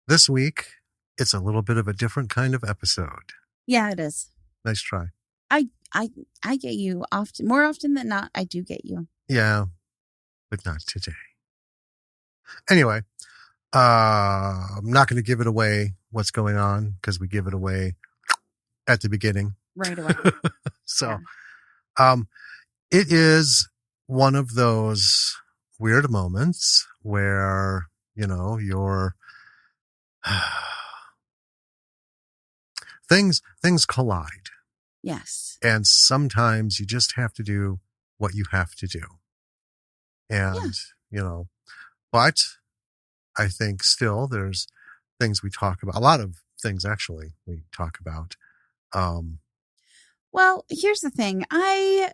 This week, it's a little bit of a different kind of episode. Yeah, it is. Nice try. I get you often, more often than not. I do get you. Yeah, but not today. Anyway, I'm not going to give it away what's going on because we give it away at the beginning. Right away. So, it is one of those weird moments where, your things collide. Yes. And sometimes you just have to do what you have to do. And, but I think still there's things we talk about. A lot of things actually we talk about. Well, here's the thing. I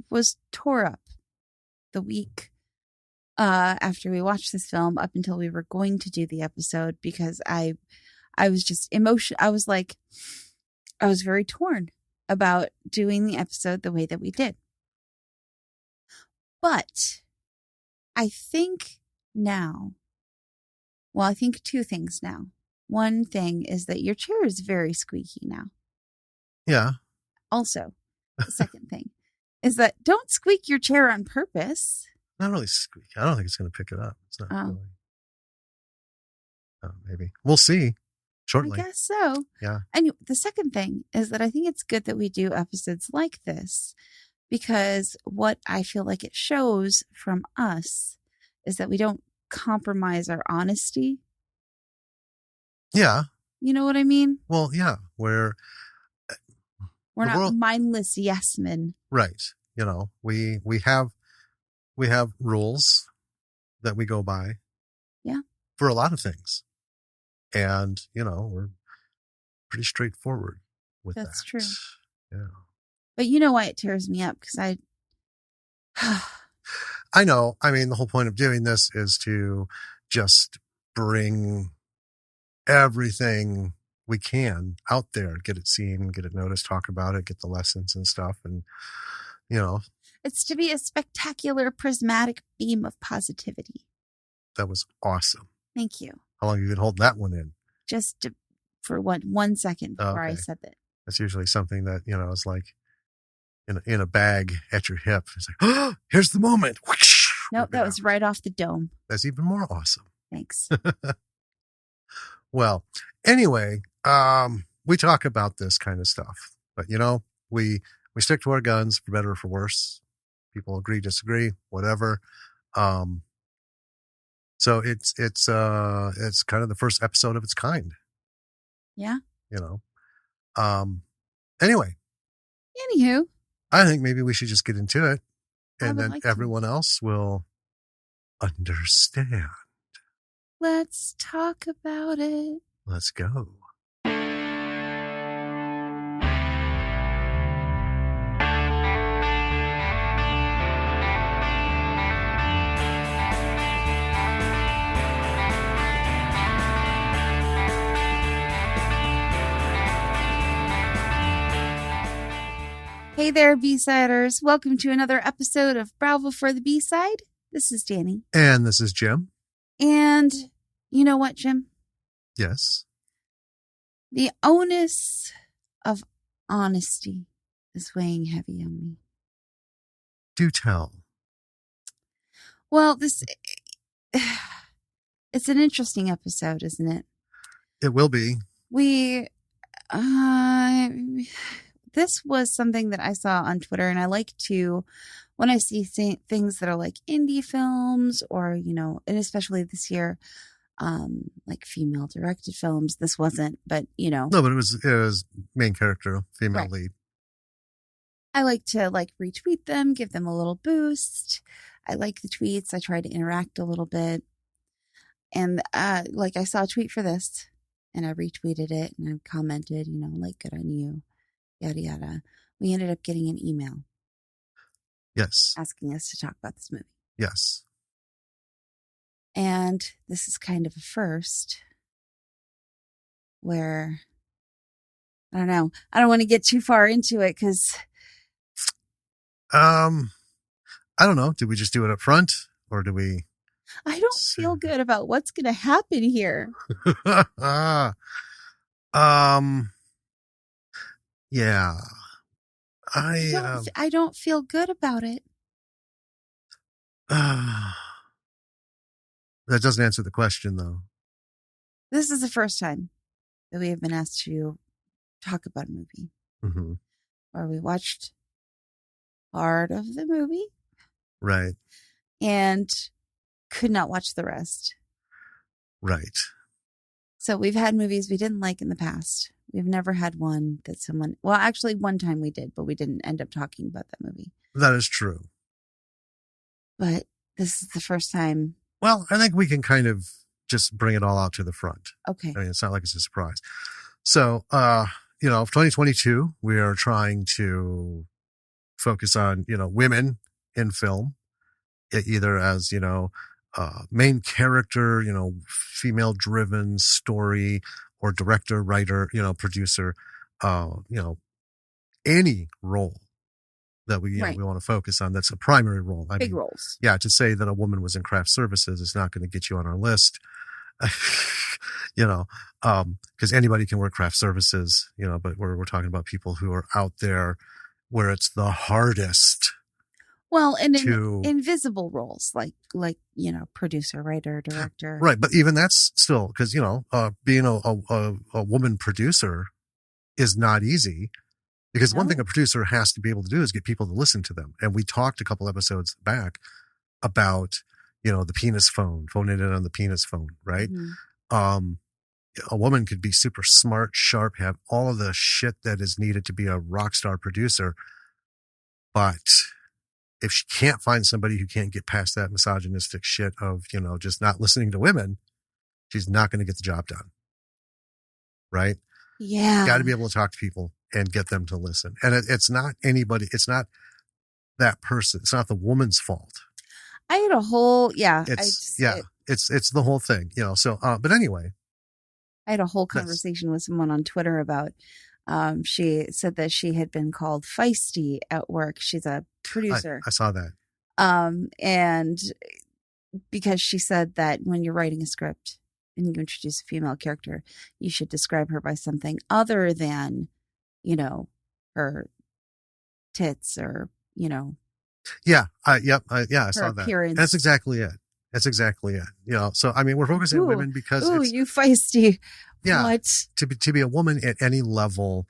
was tore up the week after we watched this film up until we were going to do the episode because I was just I was very torn about doing the episode the way that we did. But I think now, I think two things now. One thing is that your chair is very squeaky now. Yeah. Also, the second thing is that don't squeak your chair on purpose. Not really squeak. I don't think it's going to pick it up. It's not really. Maybe. We'll see shortly. I guess so. Yeah. And the second thing is that I think it's good that we do episodes like this because what I feel like it shows from us is that we don't compromise our honesty. Yeah. You know what I mean? Well, yeah. We're not mindless yes men. Right. We have rules that we go by. Yeah. For a lot of things. And, we're pretty straightforward with that. That's true. Yeah. But you know why it tears me up? Because I know. I mean, the whole point of doing this is to just bring everything we can out there, get it seen, get it noticed, talk about it, get the lessons and stuff. And, it's to be a spectacular prismatic beam of positivity. That was awesome. Thank you. How long have you been holding that one in? Just for 1 second before I said that. That's usually something that, is like in a bag at your hip. It's like, oh, here's the moment. Nope, that was right off the dome. That's even more awesome. Thanks. Well, anyway, we talk about this kind of stuff, but we stick to our guns for better or for worse. People agree, disagree, whatever. So it's kind of the first episode of its kind. Yeah. Anyway. Anywho. I think maybe we should just get into it, and then everyone to. Else will understand. Let's talk about it. Let's go. Hey there, B-Siders. Welcome to another episode of Bravo for the B-Side. This is Danny. And this is Jim. And you know what, Jim? Yes. The onus of honesty is weighing heavy on me. Do tell. Well, it's an interesting episode, isn't it? It will be. This was something that I saw on Twitter, and I like to, when I see things that are like indie films or, and especially this year, like female directed films. This wasn't, but No, but it was main character, female lead. I like to retweet them, give them a little boost. I like the tweets. I try to interact a little bit. And I saw a tweet for this and I retweeted it and I commented, good on you. Yada, yada. We ended up getting an email. Yes. Asking us to talk about this movie. Yes. And this is kind of a first where, I don't know. I don't want to get too far into it because. I don't know. Did we just do it up front or do we? I don't Let's feel good about what's going to happen here. see. um, yeah, I don't feel good about it. that doesn't answer the question though. This is the first time that we have been asked to talk about a movie Mm-hmm. where we watched part of the movie Right. and could not watch the rest. Right. So we've had movies we didn't like in the past. We've never had one that someone, well, actually one time we did, but we didn't end up talking about that movie. That is true. But this is the first time. Well, I think we can kind of just bring it all out to the front. Okay. I mean, it's not like it's a surprise. So, for 2022, we are trying to focus on, women in film, either as, main character, female driven story, or director, writer, producer, any role that we Right. we want to focus on. That's a primary role. Big roles. Yeah. To say that a woman was in craft services is not going to get you on our list. Because anybody can work craft services, but we're talking about people who are out there where it's the hardest. Well, and in invisible roles like producer, writer, director. Right. But even that's still, because, being a woman producer is not easy, because one thing a producer has to be able to do is get people to listen to them. And we talked a couple episodes back about, the penis phone in on the penis phone, right? Mm-hmm. A woman could be super smart, sharp, have all of the shit that is needed to be a rock star producer. But if she can't find somebody who can't get past that misogynistic shit of, just not listening to women, she's not going to get the job done. Right? Yeah. Got to be able to talk to people and get them to listen. And it's not anybody. It's not that person. It's not the woman's fault. I had a whole, it's the whole thing, so, but anyway. I had a whole conversation with someone on Twitter about, she said that she had been called feisty at work. She's a producer. I saw that. And because she said that when you're writing a script and you introduce a female character, you should describe her by something other than, her tits or, Yeah. I saw that. Appearance. That's exactly it. So, I mean, we're focusing on women because it's, you feisty. Yeah. What? To be a woman at any level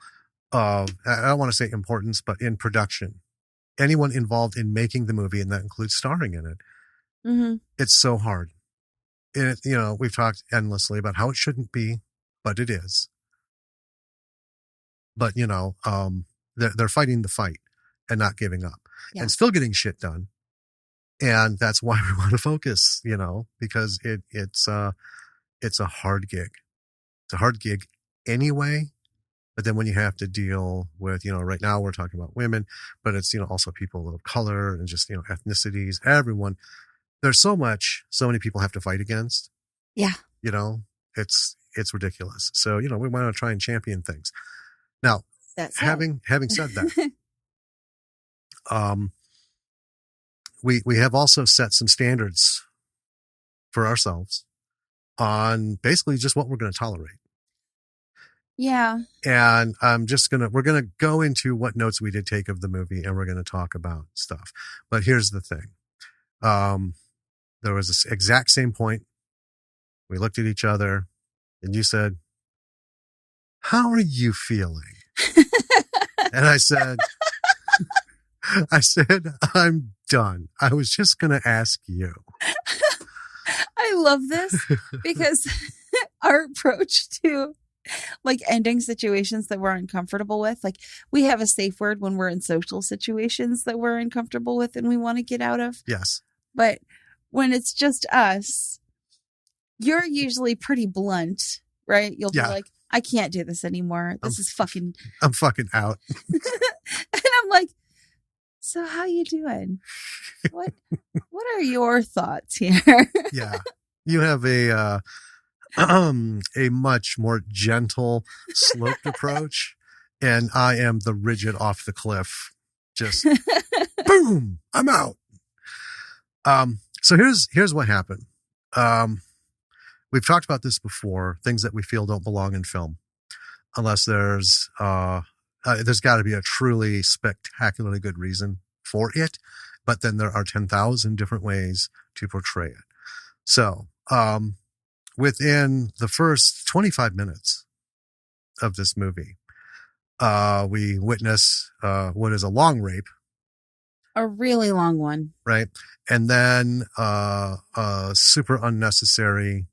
of, I don't want to say importance, but in production, anyone involved in making the movie, and that includes starring in it. Mm-hmm. It's so hard. We've talked endlessly about how it shouldn't be, but it is. But, they're fighting the fight and not giving up and still getting shit done. And that's why we want to focus, because it's a hard gig. It's a hard gig anyway. But then when you have to deal with, right now we're talking about women, but it's, also people of color and just, ethnicities, everyone. There's so many people have to fight against. Yeah. It's ridiculous. So, we want to try and champion things. Now, having said that, we have also set some standards for ourselves on basically just what we're going to tolerate. Yeah. And we're going to go into what notes we did take of the movie, and we're going to talk about stuff. But here's the thing. There was this exact same point. We looked at each other and you said, "How are you feeling?" And I said, "I'm done. I was just going to ask you." I love this because our approach to ending situations that we're uncomfortable with, we have a safe word when we're in social situations that we're uncomfortable with and we want to get out of. Yes. But when it's just us, you're usually pretty blunt, right? You'll be like, "I can't do this anymore. I'm fucking out." And I'm like, "So how you doing? What are your thoughts here?" Yeah. You have a much more gentle, sloped approach, and I am the rigid off the cliff. Just boom, I'm out. So here's what happened. um, we've talked about this before. Things that we feel don't belong in film, unless there's got to be a truly spectacularly good reason for it. But then there are 10,000 different ways to portray it. So, within the first 25 minutes of this movie, we witness what is a long rape, A really long one. right? And then a super unnecessary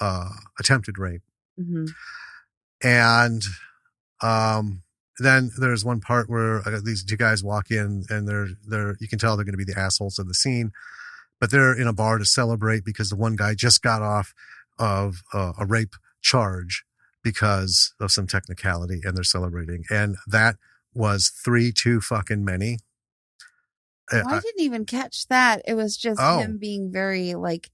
attempted rape. Mm-hmm. And then there's one part where these two guys walk in, and they're you can tell they're going to be the assholes of the scene, but they're in a bar to celebrate because the one guy just got off of a rape charge because of some technicality, and they're celebrating. And that was 3 too fucking many. I didn't even catch that. It was just him being very like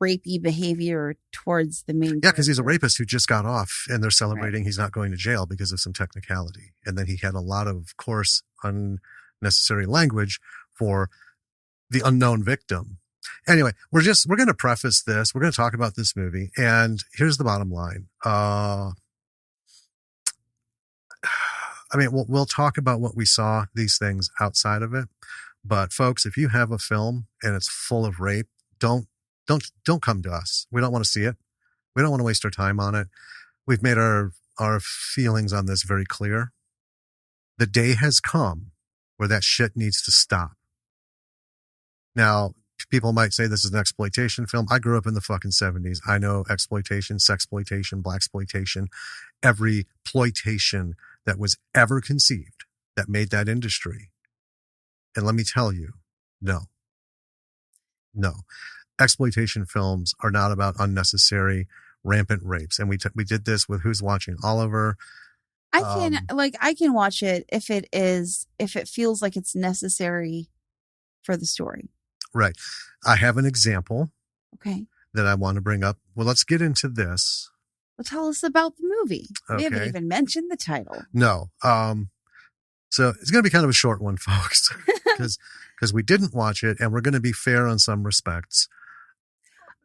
rapey behavior towards the main. Yeah, because he's a rapist who just got off, and they're celebrating Right. he's not going to jail because of some technicality. And then he had a lot of coarse, unnecessary language for the unknown victim. Anyway, we're going to preface this. We're going to talk about this movie, and here's the bottom line. I mean, we'll talk about what we saw, these things outside of it. But folks, if you have a film and it's full of rape, don't come to us. We don't want to see it. We don't want to waste our time on it. We've made our feelings on this very clear. The day has come where that shit needs to stop. Now, people might say this is an exploitation film. I grew up in the fucking 70s. I know exploitation, sexploitation, blaxploitation, every ploitation that was ever conceived that made that industry. And let me tell you, no. Exploitation films are not about unnecessary, rampant rapes. And we did this with Who's Watching Oliver. I can watch it if it feels like it's necessary for the story. Right. I have an example. Okay. That I want to bring up. Well, let's get into this. Well, tell us about the movie. Okay. We haven't even mentioned the title. No. So it's going to be kind of a short one, folks, because we didn't watch it, and we're going to be fair on some respects.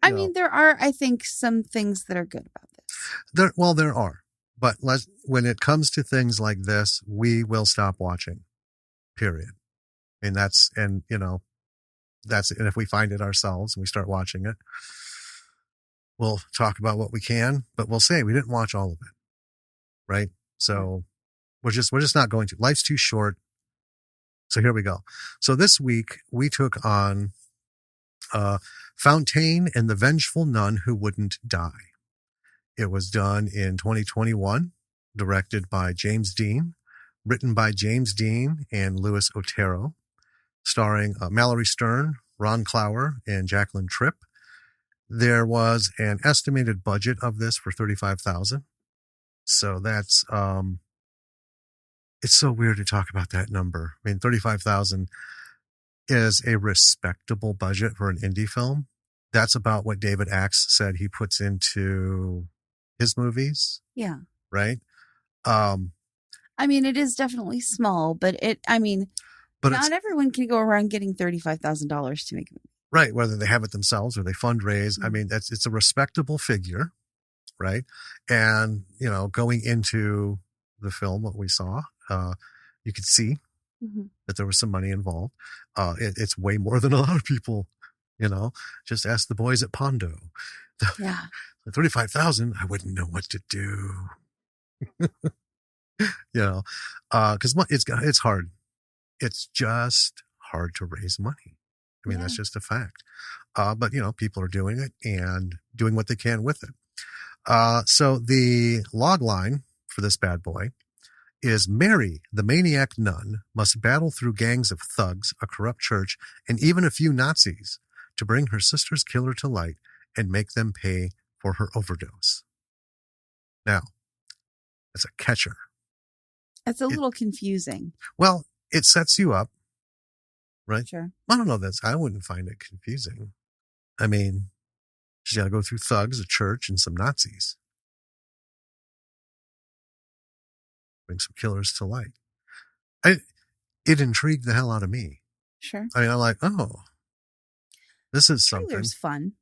I mean, there are, I think, some things that are good about this. There are. But when it comes to things like this, we will stop watching, period. And and if we find it ourselves and we start watching it, we'll talk about what we can, but we'll say we didn't watch all of it. Right. So we're just not going to. Life's too short. So here we go. So this week we took on Fountaine and the Vengeful Nun Who Wouldn't Die. It was done in 2021, directed by James Dean, written by James Dean and Louis Otero, starring Mallory Stern, Ron Clower, and Jacqueline Tripp. There was an estimated budget of this for $35,000. So that's it's so weird to talk about that number. I mean, $35,000 is a respectable budget for an indie film. That's about what David Axe said he puts into his movies. Yeah. Right. I mean, it is definitely small, but not everyone can go around getting $35,000 to make a movie. Right. Whether they have it themselves or they fundraise. Mm-hmm. I mean, it's a respectable figure. Right. And, going into the film, what we saw, you could see that there was some money involved. It's way more than a lot of people, just ask the boys at Pondo. Yeah. The $35,000, I wouldn't know what to do. Because it's hard. It's just hard to raise money. I mean, that's just a fact. But people are doing it and doing what they can with it. So the log line for this bad boy is Mary, the maniac nun, must battle through gangs of thugs, a corrupt church, and even a few Nazis to bring her sister's killer to light and make them pay for her overdose. Now, that's a catcher. That's a little confusing. Well, it sets you up, right? Sure. I don't know. I wouldn't find it confusing. I mean, she's got to go through thugs, a church, and some Nazis. Bring some killers to light. It intrigued the hell out of me. Sure. I mean, I'm like, oh. this is something. Trailer's fun.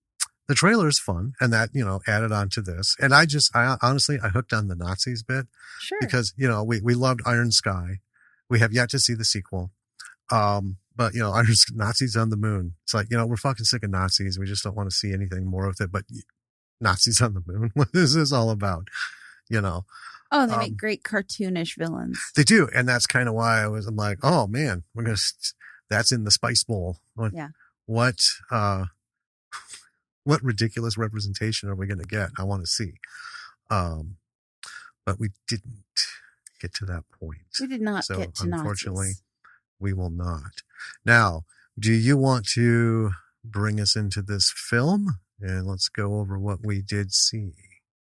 The trailer is fun, and that, added on to this. And I honestly, I hooked on the Nazis bit Sure. because, we loved Iron Sky. We have yet to see the sequel. But, Nazis on the moon. It's like, we're fucking sick of Nazis. We just don't want to see anything more of it. But Nazis on the moon, what is this all about? Oh, they make great cartoonish villains. They do. And that's kind of why I'm like, oh man, that's in the Spice Bowl. Yeah. What ridiculous representation are we going to get? I want to see. But we didn't get to that point. We did not get to unfortunately, Nazis. We will not. Now, do you want to bring us into this film? And let's go over what we did see.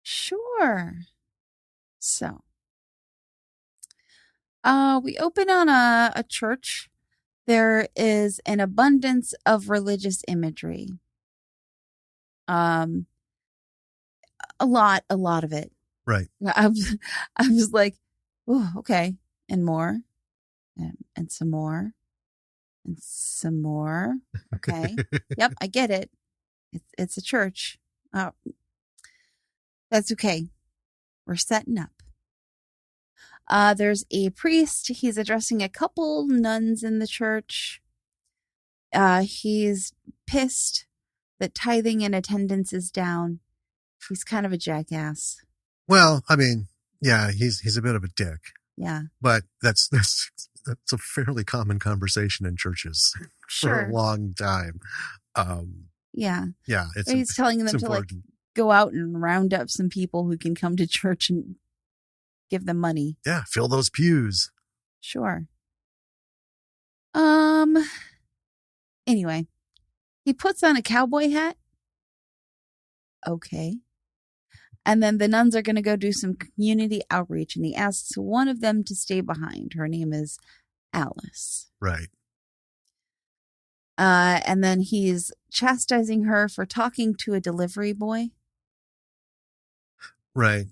Sure. So, we open on a church. There is an abundance of religious imagery. A lot of it. Right. I was like, oh, okay. And more. And some more. And some more. Okay. Yep, I get it. It's a church. That's okay. We're setting up. There's a priest. He's addressing a couple nuns in the church. He's pissed that tithing and attendance is down. He's kind of a jackass. Well, I mean, yeah, he's a bit of a dick. Yeah. But that's a fairly common conversation in churches for a long time. Yeah. Yeah. He's telling them to like go out and round up some people who can come to church and give them money. Yeah. Fill those pews. Sure. Anyway, he puts on a cowboy hat. Okay. And then the nuns are going to go do some community outreach, and he asks one of them to stay behind. Her name is Alice. Right. And then he's chastising her for talking to a delivery boy. Right.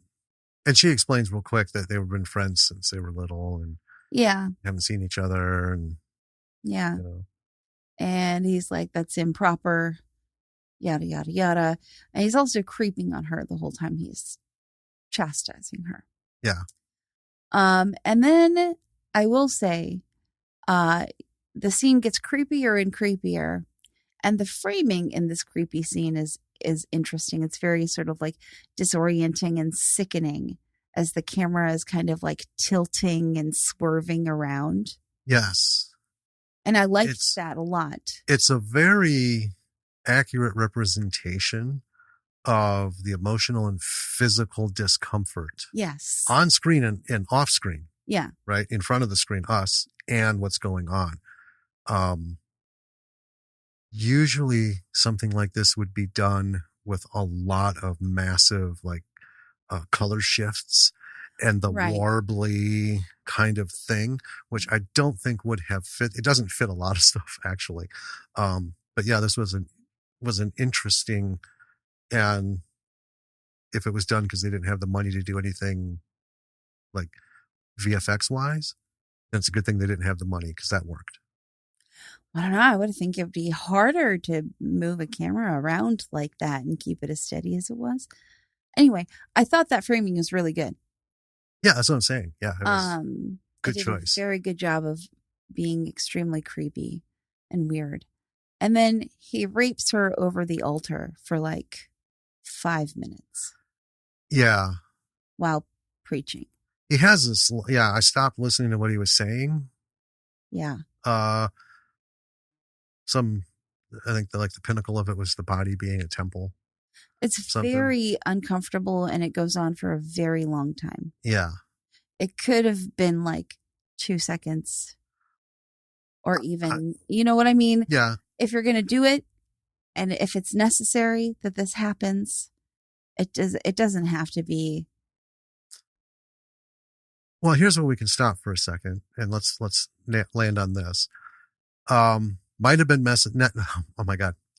And she explains real quick that they've been friends since they were little and haven't seen each other. And yeah. And he's like, that's improper. Yada, yada, yada. And he's also creeping on her the whole time he's chastising her. Yeah. And then I will say, the scene gets creepier and creepier. And the framing in this creepy scene is interesting. It's very sort of like disorienting and sickening as the camera is kind of like tilting and swerving around. Yes. And I liked that a lot. It's a very accurate representation of the emotional and physical discomfort. Yes. On screen and off screen. Yeah. Right. In front of the screen, us and what's going on. Usually something like this would be done with a lot of massive like color shifts and the warbly kind of thing, which I don't think would have fit. It doesn't fit a lot of stuff actually. But yeah, this was an interesting, and if it was done because they didn't have the money to do anything like VFX wise, then it's a good thing they didn't have the money because that worked. I don't know. I would think it'd be harder to move a camera around like that and keep it as steady as it was. Anyway, I thought that framing was really good. Yeah, that's what I'm saying. Yeah, it was good choice. A very good job of being extremely creepy and weird. And then he rapes her over the altar for like 5 minutes. Yeah. While preaching. He has this. Yeah, I stopped listening to what he was saying. Yeah. I think the pinnacle of it was the body being a temple. It's very uncomfortable and it goes on for a very long time. Yeah. It could have been like 2 seconds or even, you know what I mean? Yeah. If you're going to do it and if it's necessary that this happens, it doesn't have to be. Well, here's where we can stop for a second and let's land on this. Might have been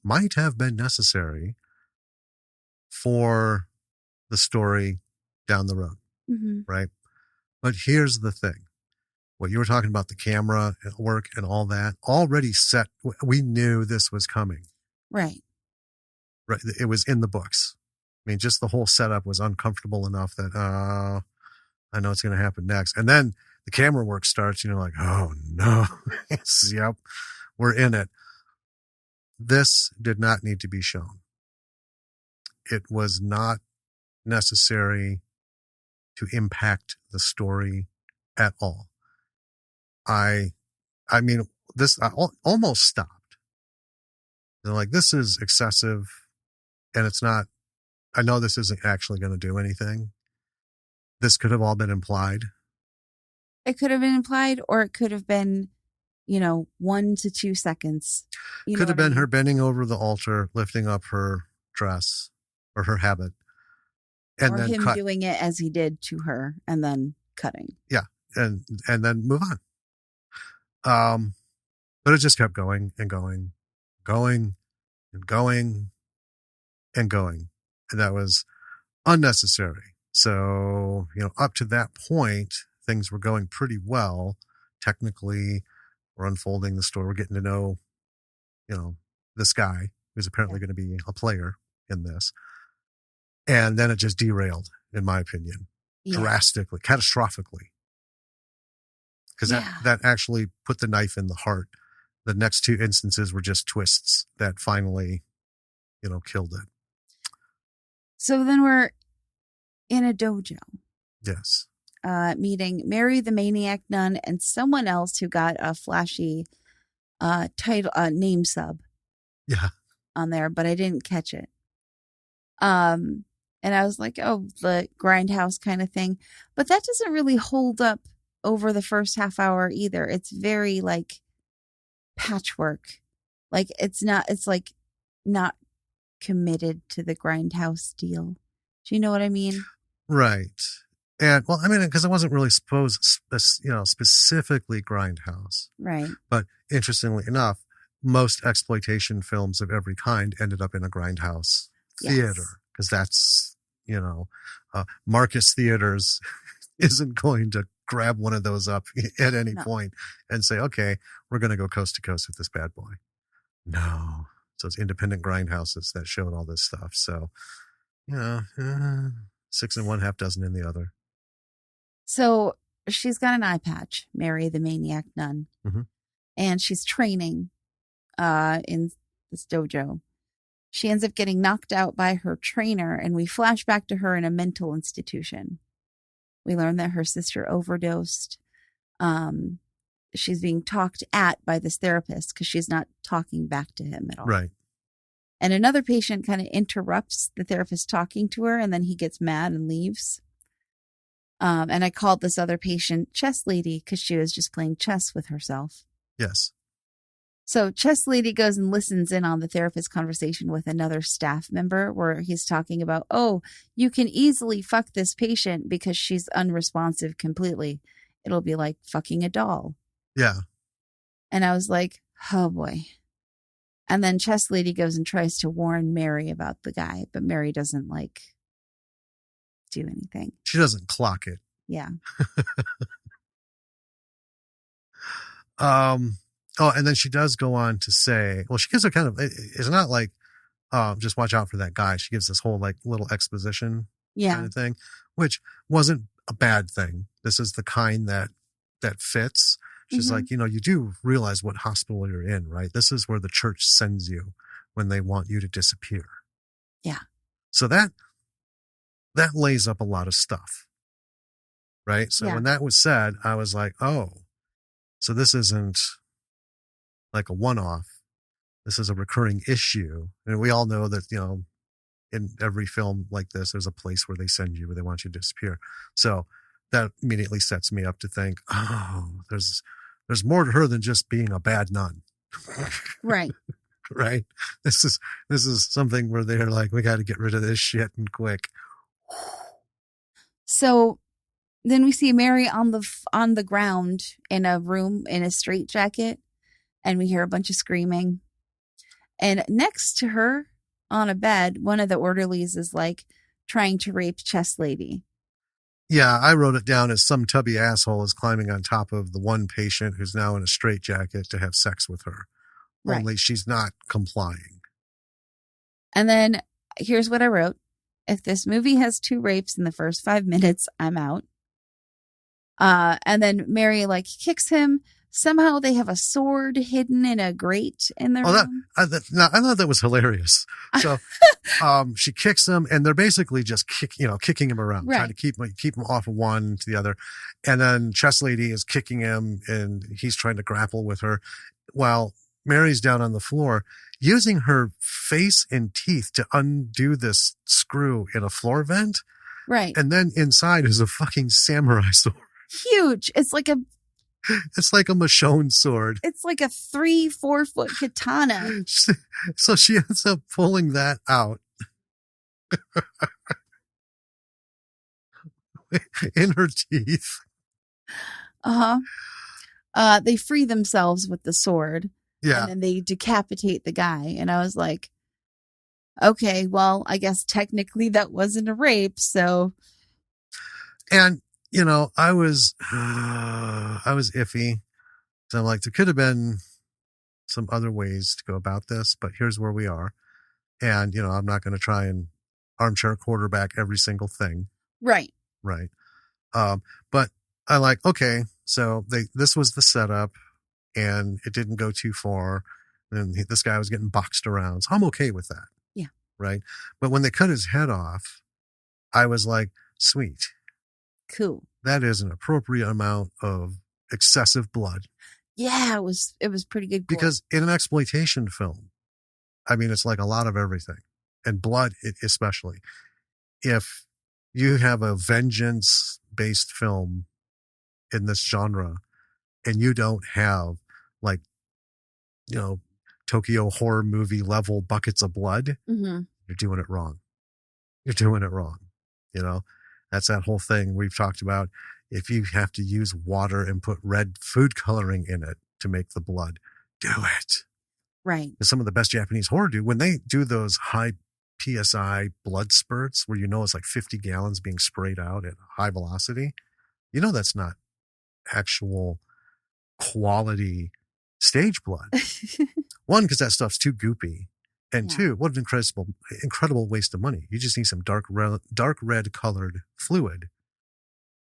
might have been necessary for the story down the road. Mm-hmm. Right. But here's the thing. What you were talking about, the camera work and all that already set. We knew this was coming. Right. Right. It was in the books. I mean, just the whole setup was uncomfortable enough that, I know it's going to happen next. And then the camera work starts, and you're like, oh no. Yep, we're in it. This did not need to be shown. It was not necessary to impact the story at all. I mean, I almost stopped. They're like, this is excessive, and it's not. I know this isn't actually going to do anything. This could have all been implied. It could have been implied, or it could have been, 1 to 2 seconds. Could have been her bending over the altar, lifting up her dress or her habit, and or then him doing it as he did to her and then cutting. Yeah, and then move on. But it just kept going and going, going and going and going, and that was unnecessary. So, up to that point, things were going pretty well. Technically, we're unfolding the story. We're getting to know, this guy who's apparently going to be a player in this. And then it just derailed, in my opinion, drastically, catastrophically. Because that actually put the knife in the heart. The next two instances were just twists that finally, killed it. So then we're in a dojo. Yes. Meeting Mary the Maniac Nun and someone else who got a flashy title name sub. Yeah. On there, but I didn't catch it. And I was like, oh, the grindhouse kind of thing. But that doesn't really hold up over the first half hour either. It's very like patchwork. Like it's like not committed to the grindhouse deal. Do you know what I mean? Right. And well, I mean, because it wasn't really specifically grindhouse. Right. But interestingly enough, most exploitation films of every kind ended up in a grindhouse theater, because that's, Marcus Theaters isn't going to grab one of those up at any point and say, okay, we're going to go coast to coast with this bad boy. No. So it's independent grindhouses that showed all this stuff. So, 6 in one, half dozen in the other. So she's got an eye patch, Mary the Maniac Nun, and she's training in this dojo. She ends up getting knocked out by her trainer, and we flash back to her in a mental institution. We learn that her sister overdosed. She's being talked at by this therapist because she's not talking back to him at all. Right. And another patient kind of interrupts the therapist talking to her, and then he gets mad and leaves. And I called this other patient Chess Lady because she was just playing chess with herself. Yes. So Chess Lady goes and listens in on the therapist's conversation with another staff member where he's talking about, oh, you can easily fuck this patient because she's unresponsive completely. It'll be like fucking a doll. Yeah. And I was like, oh boy. And then Chess Lady goes and tries to warn Mary about the guy, but Mary doesn't do anything. She doesn't clock it. Yeah. Oh, and then she does go on to say, well, she gives a kind of, it's not like, just watch out for that guy. She gives this whole little exposition kind of thing, which wasn't a bad thing. This is the kind that fits. She's like, you do realize what hospital you're in, right? This is where the church sends you when they want you to disappear. Yeah. So that lays up a lot of stuff, right? So when that was said, I was like, oh, so this isn't like a one-off. This is a recurring issue. And we all know that, in every film like this, there's a place where they send you, where they want you to disappear. So that immediately sets me up to think, oh, there's more to her than just being a bad nun. Right. Right. This is something where they're like, we got to get rid of this shit and quick. So then we see Mary on the ground in a room in a straitjacket, and we hear a bunch of screaming. And next to her on a bed, one of the orderlies is trying to rape Chess Lady. Yeah, I wrote it down as some tubby asshole is climbing on top of the one patient who's now in a straitjacket to have sex with her. Right. Only she's not complying. And then here's what I wrote. If this movie has 2 rapes in the first 5 minutes, I'm out. And then Mary like kicks him. Somehow they have a sword hidden in a grate in their room. I thought that was hilarious. So, she kicks him, and they're basically just kicking him around, Right. trying to keep him off of one to the other. And then Chess Lady is kicking him, and he's trying to grapple with her, while Mary's down on the floor using her face and teeth to undo this screw in a floor vent. Right. And then inside is a fucking samurai sword. Huge. It's like a Michonne sword. It's like a 3-4 foot katana. So she ends up pulling that out in her teeth. They free themselves with the sword. Yeah. And then they decapitate the guy. And I was like, okay, well, I guess technically that wasn't a rape. So. And, I was iffy. So I'm like, there could have been some other ways to go about this, but here's where we are. And, I'm not going to try and armchair quarterback every single thing. Right. Right. But I like, okay, so this was the setup, and it didn't go too far. And this guy was getting boxed around. So I'm okay with that. Yeah. Right. But when they cut his head off, I was like, sweet. Cool. That is an appropriate amount of excessive blood. Yeah, it was pretty good. Gore. Because in an exploitation film, I mean, it's like a lot of everything, and blood especially. If you have a vengeance-based film in this genre, and you don't have like, Tokyo horror movie level buckets of blood, you're doing it wrong. You're doing it wrong. That's that whole thing we've talked about. If you have to use water and put red food coloring in it to make the blood, do it. Right. Some of the best Japanese horror when they do those high PSI blood spurts where it's like 50 gallons being sprayed out at high velocity, that's not actual quality stage blood. One, because that stuff's too goopy. And two, what an incredible waste of money. You just need some dark red colored fluid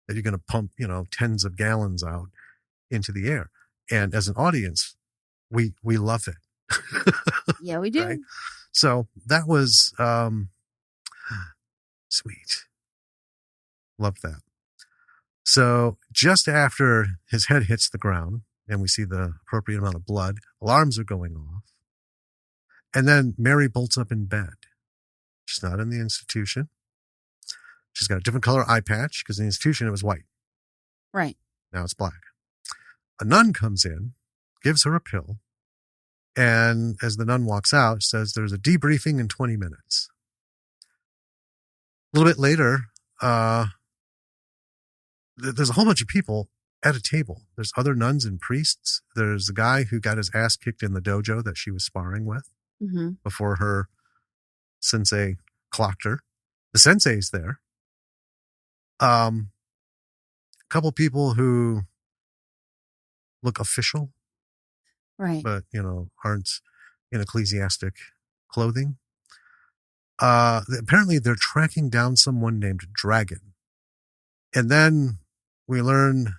that you're going to pump, tens of gallons out into the air. And as an audience, we love it. Yeah, we do. Right? So that was sweet. Loved that. So just after his head hits the ground and we see the appropriate amount of blood, alarms are going off. And then Mary bolts up in bed. She's not in the institution. She's got a different color eye patch because in the institution it was white. Right. Now it's black. A nun comes in, gives her a pill, and as the nun walks out, says there's a debriefing in 20 minutes. A little bit later, there's a whole bunch of people at a table. There's other nuns and priests. There's a guy who got his ass kicked in the dojo that she was sparring with before her sensei clocked her. The sensei's there. A couple people who look official, right? But aren't in ecclesiastic clothing. Apparently, they're tracking down someone named Dragon, and then we learn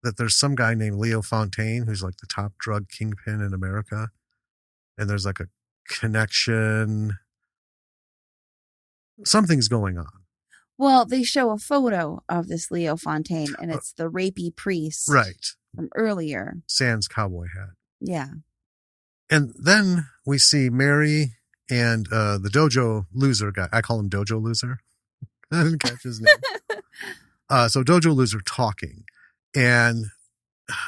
that there's some guy named Leo Fountaine who's like the top drug kingpin in America, and there's like a connection. Something's going on. Well, they show a photo of this Leo Fountaine, and it's the rapey priest, right, from earlier. Sans cowboy hat. Yeah. And then we see Mary and the dojo loser guy. I call him Dojo Loser. I didn't catch his name. So Dojo Loser talking. And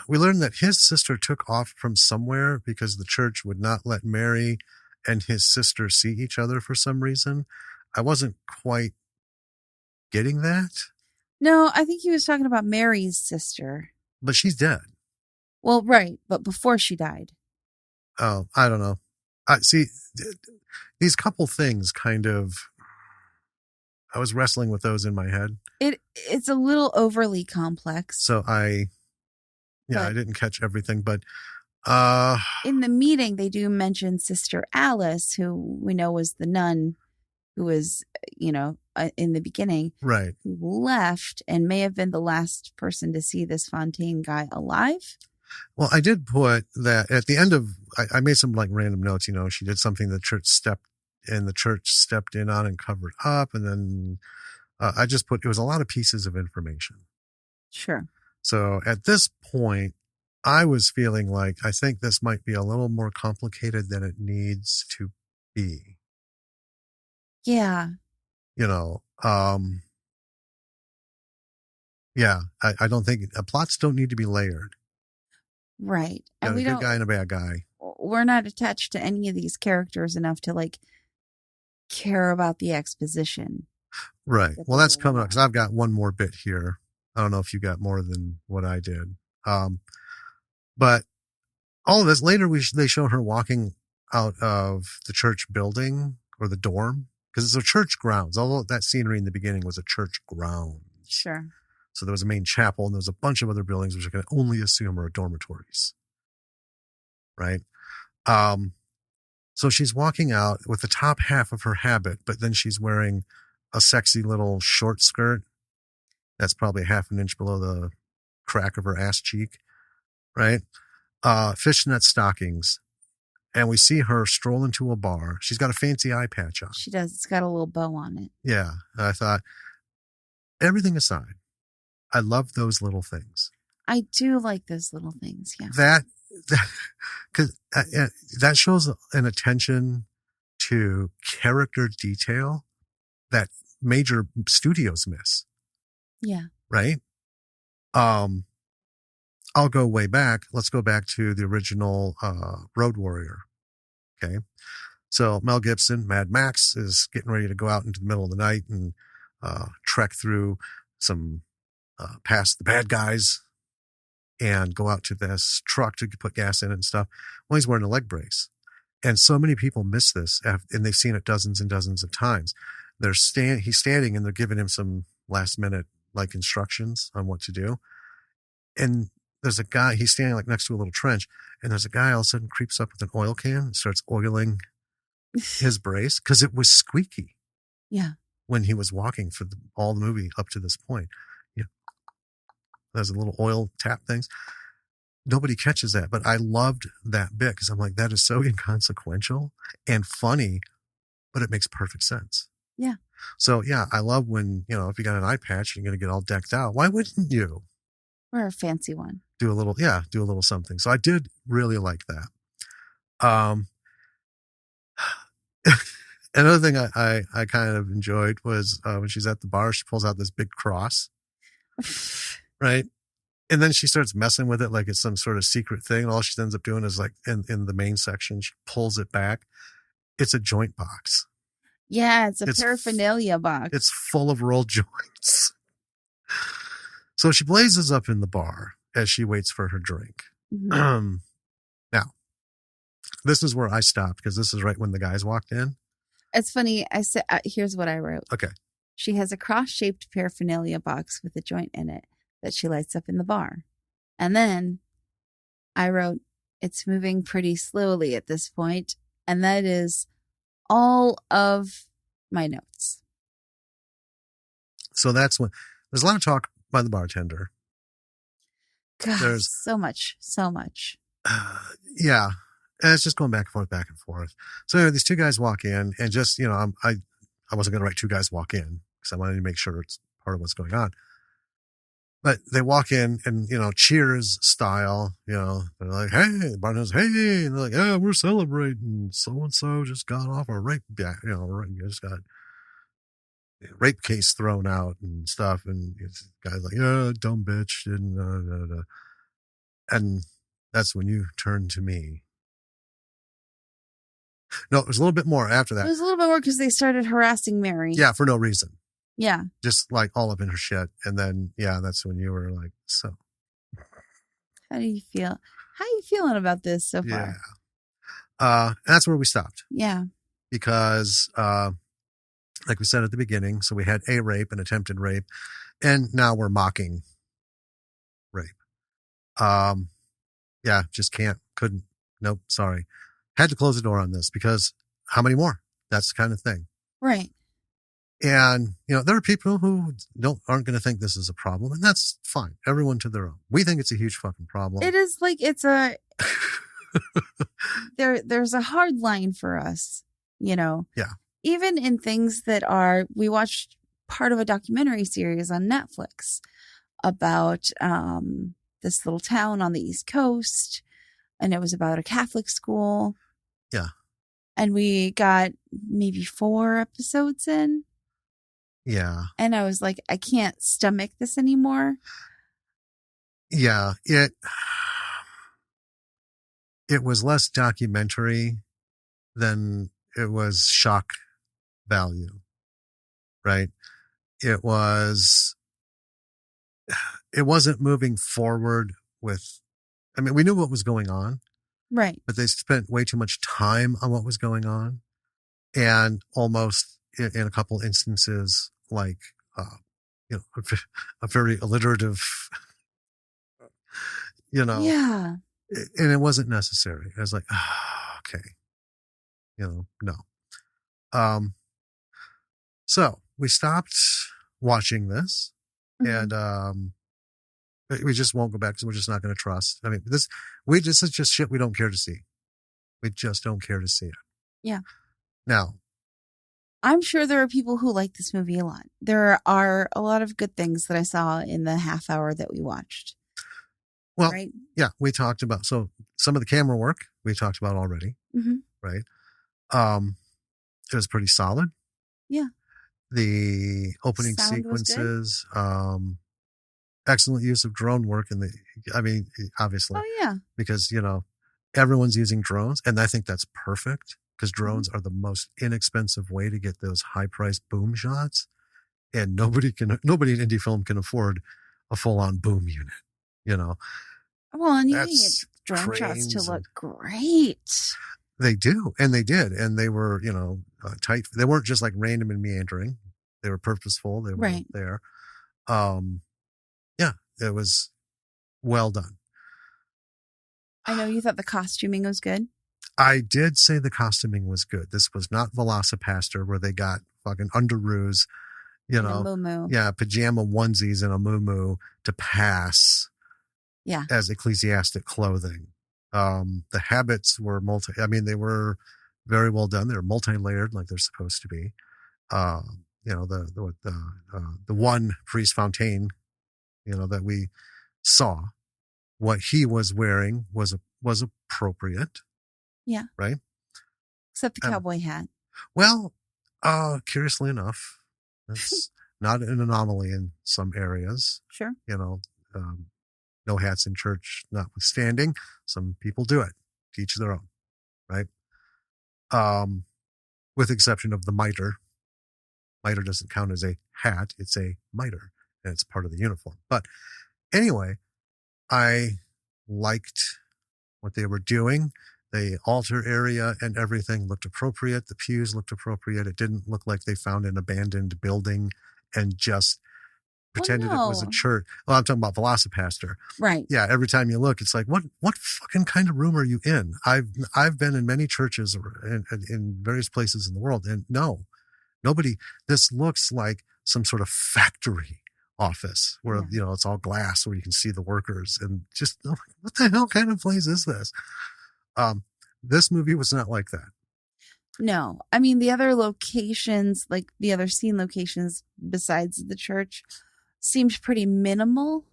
we learned that his sister took off from somewhere because the church would not let Mary and his sister see each other for some reason. I wasn't quite getting that. No, I think he was talking about Mary's sister. But she's dead. Well, right. But before she died. Oh, I don't know. I see these couple things kind of, I was wrestling with those in my head. It's a little overly complex. So I didn't catch everything, but Uh, In the meeting, they do mention Sister Alice, who we know was the nun who was, in the beginning, right. who left and may have been the last person to see this Fountaine guy alive. Well, I did put that at the end of, I made some like random notes, she did something the church stepped in on and covered up. And then I just put, it was a lot of pieces of information. Sure. So at this point, I was feeling like, I think this might be a little more complicated than it needs to be. Yeah. Yeah, I don't think plots don't need to be layered. Right. You And got a good guy and a bad guy. We're not attached to any of these characters enough to like care about the exposition. Right. Well, that's coming up because I've got one more bit here. I don't know if you got more than what I did. But all of this later, they show her walking out of the church building or the dorm because it's a church grounds. Although that scenery in the beginning was a church ground. Sure. So there was a main chapel and there was a bunch of other buildings, which I can only assume are dormitories. Right. So she's walking out with the top half of her habit, but then she's wearing a sexy little short skirt. That's probably half an inch below the crack of her ass cheek. Right. Fishnet stockings. And we see her stroll into a bar. She's got a fancy eye patch on. She does. It's got a little bow on it. Yeah. I thought, everything aside, I love those little things. I do like those little things. Yeah. That shows an attention to character detail that major studios miss. Yeah. Right. I'll go way back. Let's go back to the original Road Warrior. Okay. So Mel Gibson, Mad Max, is getting ready to go out into the middle of the night and trek through some past the bad guys and go out to this truck to put gas in it and stuff. Well, he's wearing a leg brace. And so many people miss this, and they've seen it dozens and dozens of times. He's standing and they're giving him some last minute like instructions on what to do. And there's a guy, he's standing like next to a little trench, and there's a guy all of a sudden creeps up with an oil can and starts oiling his brace because it was squeaky. Yeah. When he was walking for all the movie up to this point. Yeah. There's a little oil tap things. Nobody catches that, but I loved that bit because I'm like, that is so inconsequential and funny, but it makes perfect sense. Yeah. So yeah, I love when, if you got an eye patch, you're going to get all decked out. Why wouldn't you? Or a fancy one. Do a little something. So I did really like that. Another thing I kind of enjoyed was when she's at the bar, she pulls out this big cross, right? And then she starts messing with it like it's some sort of secret thing. And all she ends up doing is like in the main section, she pulls it back. It's a joint box. Yeah, it's a paraphernalia box. It's full of rolled joints. So she blazes up in the bar as she waits for her drink. Mm-hmm. Now, this is where I stopped because this is right when the guys walked in. It's funny. I said, here's what I wrote. Okay. She has a cross-shaped paraphernalia box with a joint in it that she lights up in the bar. And then I wrote, it's moving pretty slowly at this point. And that is all of my notes. So that's when there's a lot of talk by the bartender. God, there's so much. Yeah. And it's just going back and forth. So anyway, these two guys walk in and just, I wasn't going to write two guys walk in because I wanted to make sure it's part of what's going on. But they walk in and, Cheers style, they're like, hey, the bartender's, hey, and they're like, yeah, we're celebrating. So-and-so just got off a rape, just got rape case thrown out and stuff. And the guy's like, yeah, dumb bitch. And that's when you turn to me. No, it was a little bit more after that. It was a little bit more because they started harassing Mary. Yeah, for no reason. Yeah. Just like all up in her shit. And then, yeah, that's when you were like, so. How do you feel? How are you feeling about this so far? Yeah. That's where we stopped. Yeah. Because, like we said at the beginning, so we had a rape, an attempted rape, and now we're mocking rape. Yeah, just couldn't. Nope, sorry. Had to close the door on this because how many more? That's the kind of thing. Right. And there are people who aren't going to think this is a problem, and that's fine. Everyone to their own. We think it's a huge fucking problem. It is like there's a hard line for us, Yeah. even in things that we watched part of a documentary series on Netflix about this little town on the East Coast, and it was about a Catholic school. Yeah. And we got maybe 4 episodes in. Yeah. And I was like, I can't stomach this anymore. Yeah. It was less documentary than it was shock value, right? It wasn't moving forward with, I mean, we knew what was going on. Right. But they spent way too much time on what was going on. And almost in a couple instances, like, a very alliterative, Yeah. and it wasn't necessary. I was like, okay, no. So we stopped watching this, Mm-hmm. and we just won't go back because we're just not going to trust. I mean, this is just shit we don't care to see. We just don't care to see it. Yeah. Now, I'm sure there are people who like this movie a lot. There are a lot of good things that I saw in the half hour that we watched. Well, right? Yeah, we talked about, so some of the camera work we talked about already, right? It was pretty solid. Yeah. The opening Sound was good. sequences, excellent use of drone work obviously. Oh, yeah. Because, everyone's using drones, and I think that's perfect because drones are the most inexpensive way to get those high-priced boom shots, and nobody in indie film can afford a full-on boom unit, Well, and you That's need drone shots to cranes look great. They do, and they did, and they were, tight. They weren't just like random and meandering. They were purposeful. They were Right. there. Yeah, it was well done. I know you thought the costuming was good. I did say the costuming was good. This was not Velocipaster where they got fucking underoos, And a moo-moo. yeah, pajama onesies and a moo to pass, yeah, as ecclesiastic clothing. The habits were they were very well done. They're multi-layered like they're supposed to be. The one priest Fountaine, that we saw, what he was wearing was appropriate. Yeah. Right. Except the cowboy hat. Well, curiously enough, that's not an anomaly in some areas. Sure. No hats in church notwithstanding, some people do it. To each their own, right? With exception of the mitre. Mitre doesn't count as a hat; it's a mitre, and it's part of the uniform. But anyway, I liked what they were doing. The altar area and everything looked appropriate. The pews looked appropriate. It didn't look like they found an abandoned building and just pretended it was a church. Well, I'm talking about Velocipaster. Right. Yeah, every time you look, it's like, what fucking kind of room are you in? I've been in many churches in various places in the world, and nobody. This looks like some sort of factory office where it's all glass where you can see the workers, and just what the hell kind of place is this? This movie was not like that. No, I mean the other locations, like the other scene locations besides the church, seemed pretty minimal.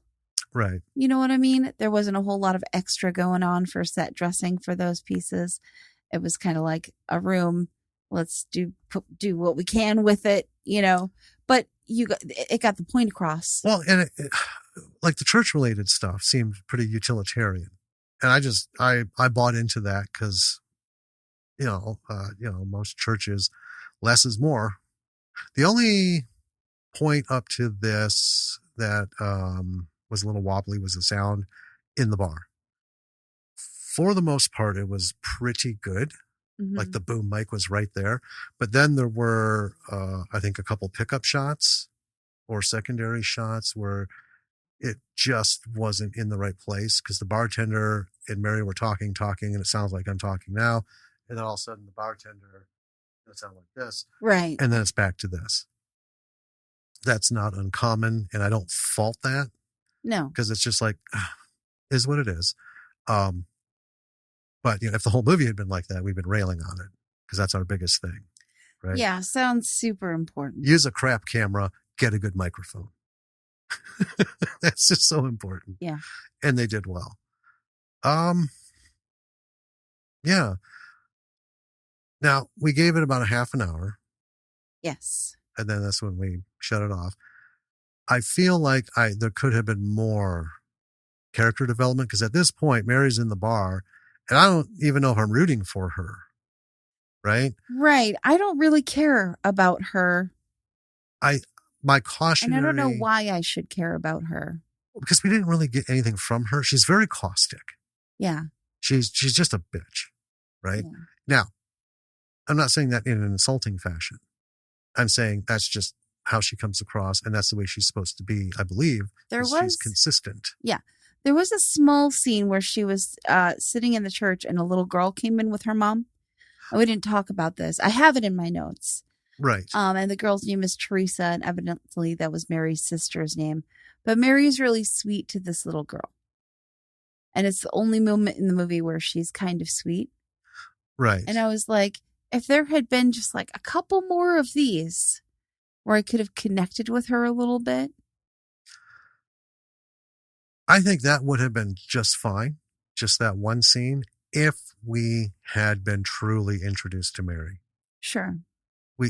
Right. You know what I mean? There wasn't a whole lot of extra going on for set dressing for those pieces. It was kind of like a room. Let's do what we can with it, but it got the point across. Well, and like the church related stuff seemed pretty utilitarian. And I bought into that because, most churches, less is more. The only point up to this that was a little wobbly was the sound in the bar. For the most part, it was pretty good. Mm-hmm. Like the boom mic was right there. But then there were, I think, a couple pickup shots or secondary shots where it just wasn't in the right place because the bartender and Mary were talking, and it sounds like I'm talking now. And then all of a sudden the bartender, it sounds like this. Right. And then it's back to this. That's not uncommon. And I don't fault that No. because it's just like, is what it is. But if the whole movie had been like that, we've been railing on it because that's our biggest thing. Right. Yeah. Sounds super important. Use a crap camera, get a good microphone. That's just so important. Yeah. And they did well. Yeah. Now we gave it about a half an hour. Yes. And then that's when we shut it off. I feel like there could have been more character development because at this point, Mary's in the bar and I don't even know if I'm rooting for her. Right? Right. I don't really care about her. My cautionary... And I don't know why I should care about her. Because we didn't really get anything from her. She's very caustic. Yeah. She's just a bitch. Right? Yeah. Now, I'm not saying that in an insulting fashion. I'm saying that's just how she comes across, and that's the way she's supposed to be, I believe. She's consistent. Yeah. There was a small scene where she was sitting in the church and a little girl came in with her mom. And we didn't talk about this. I have it in my notes. Right. And the girl's name is Teresa, and evidently that was Mary's sister's name. But Mary's really sweet to this little girl. And it's the only moment in the movie where she's kind of sweet. Right. And I was like, if there had been just like a couple more of these where I could have connected with her a little bit. I think that would have been just fine. Just that one scene. If we had been truly introduced to Mary. Sure.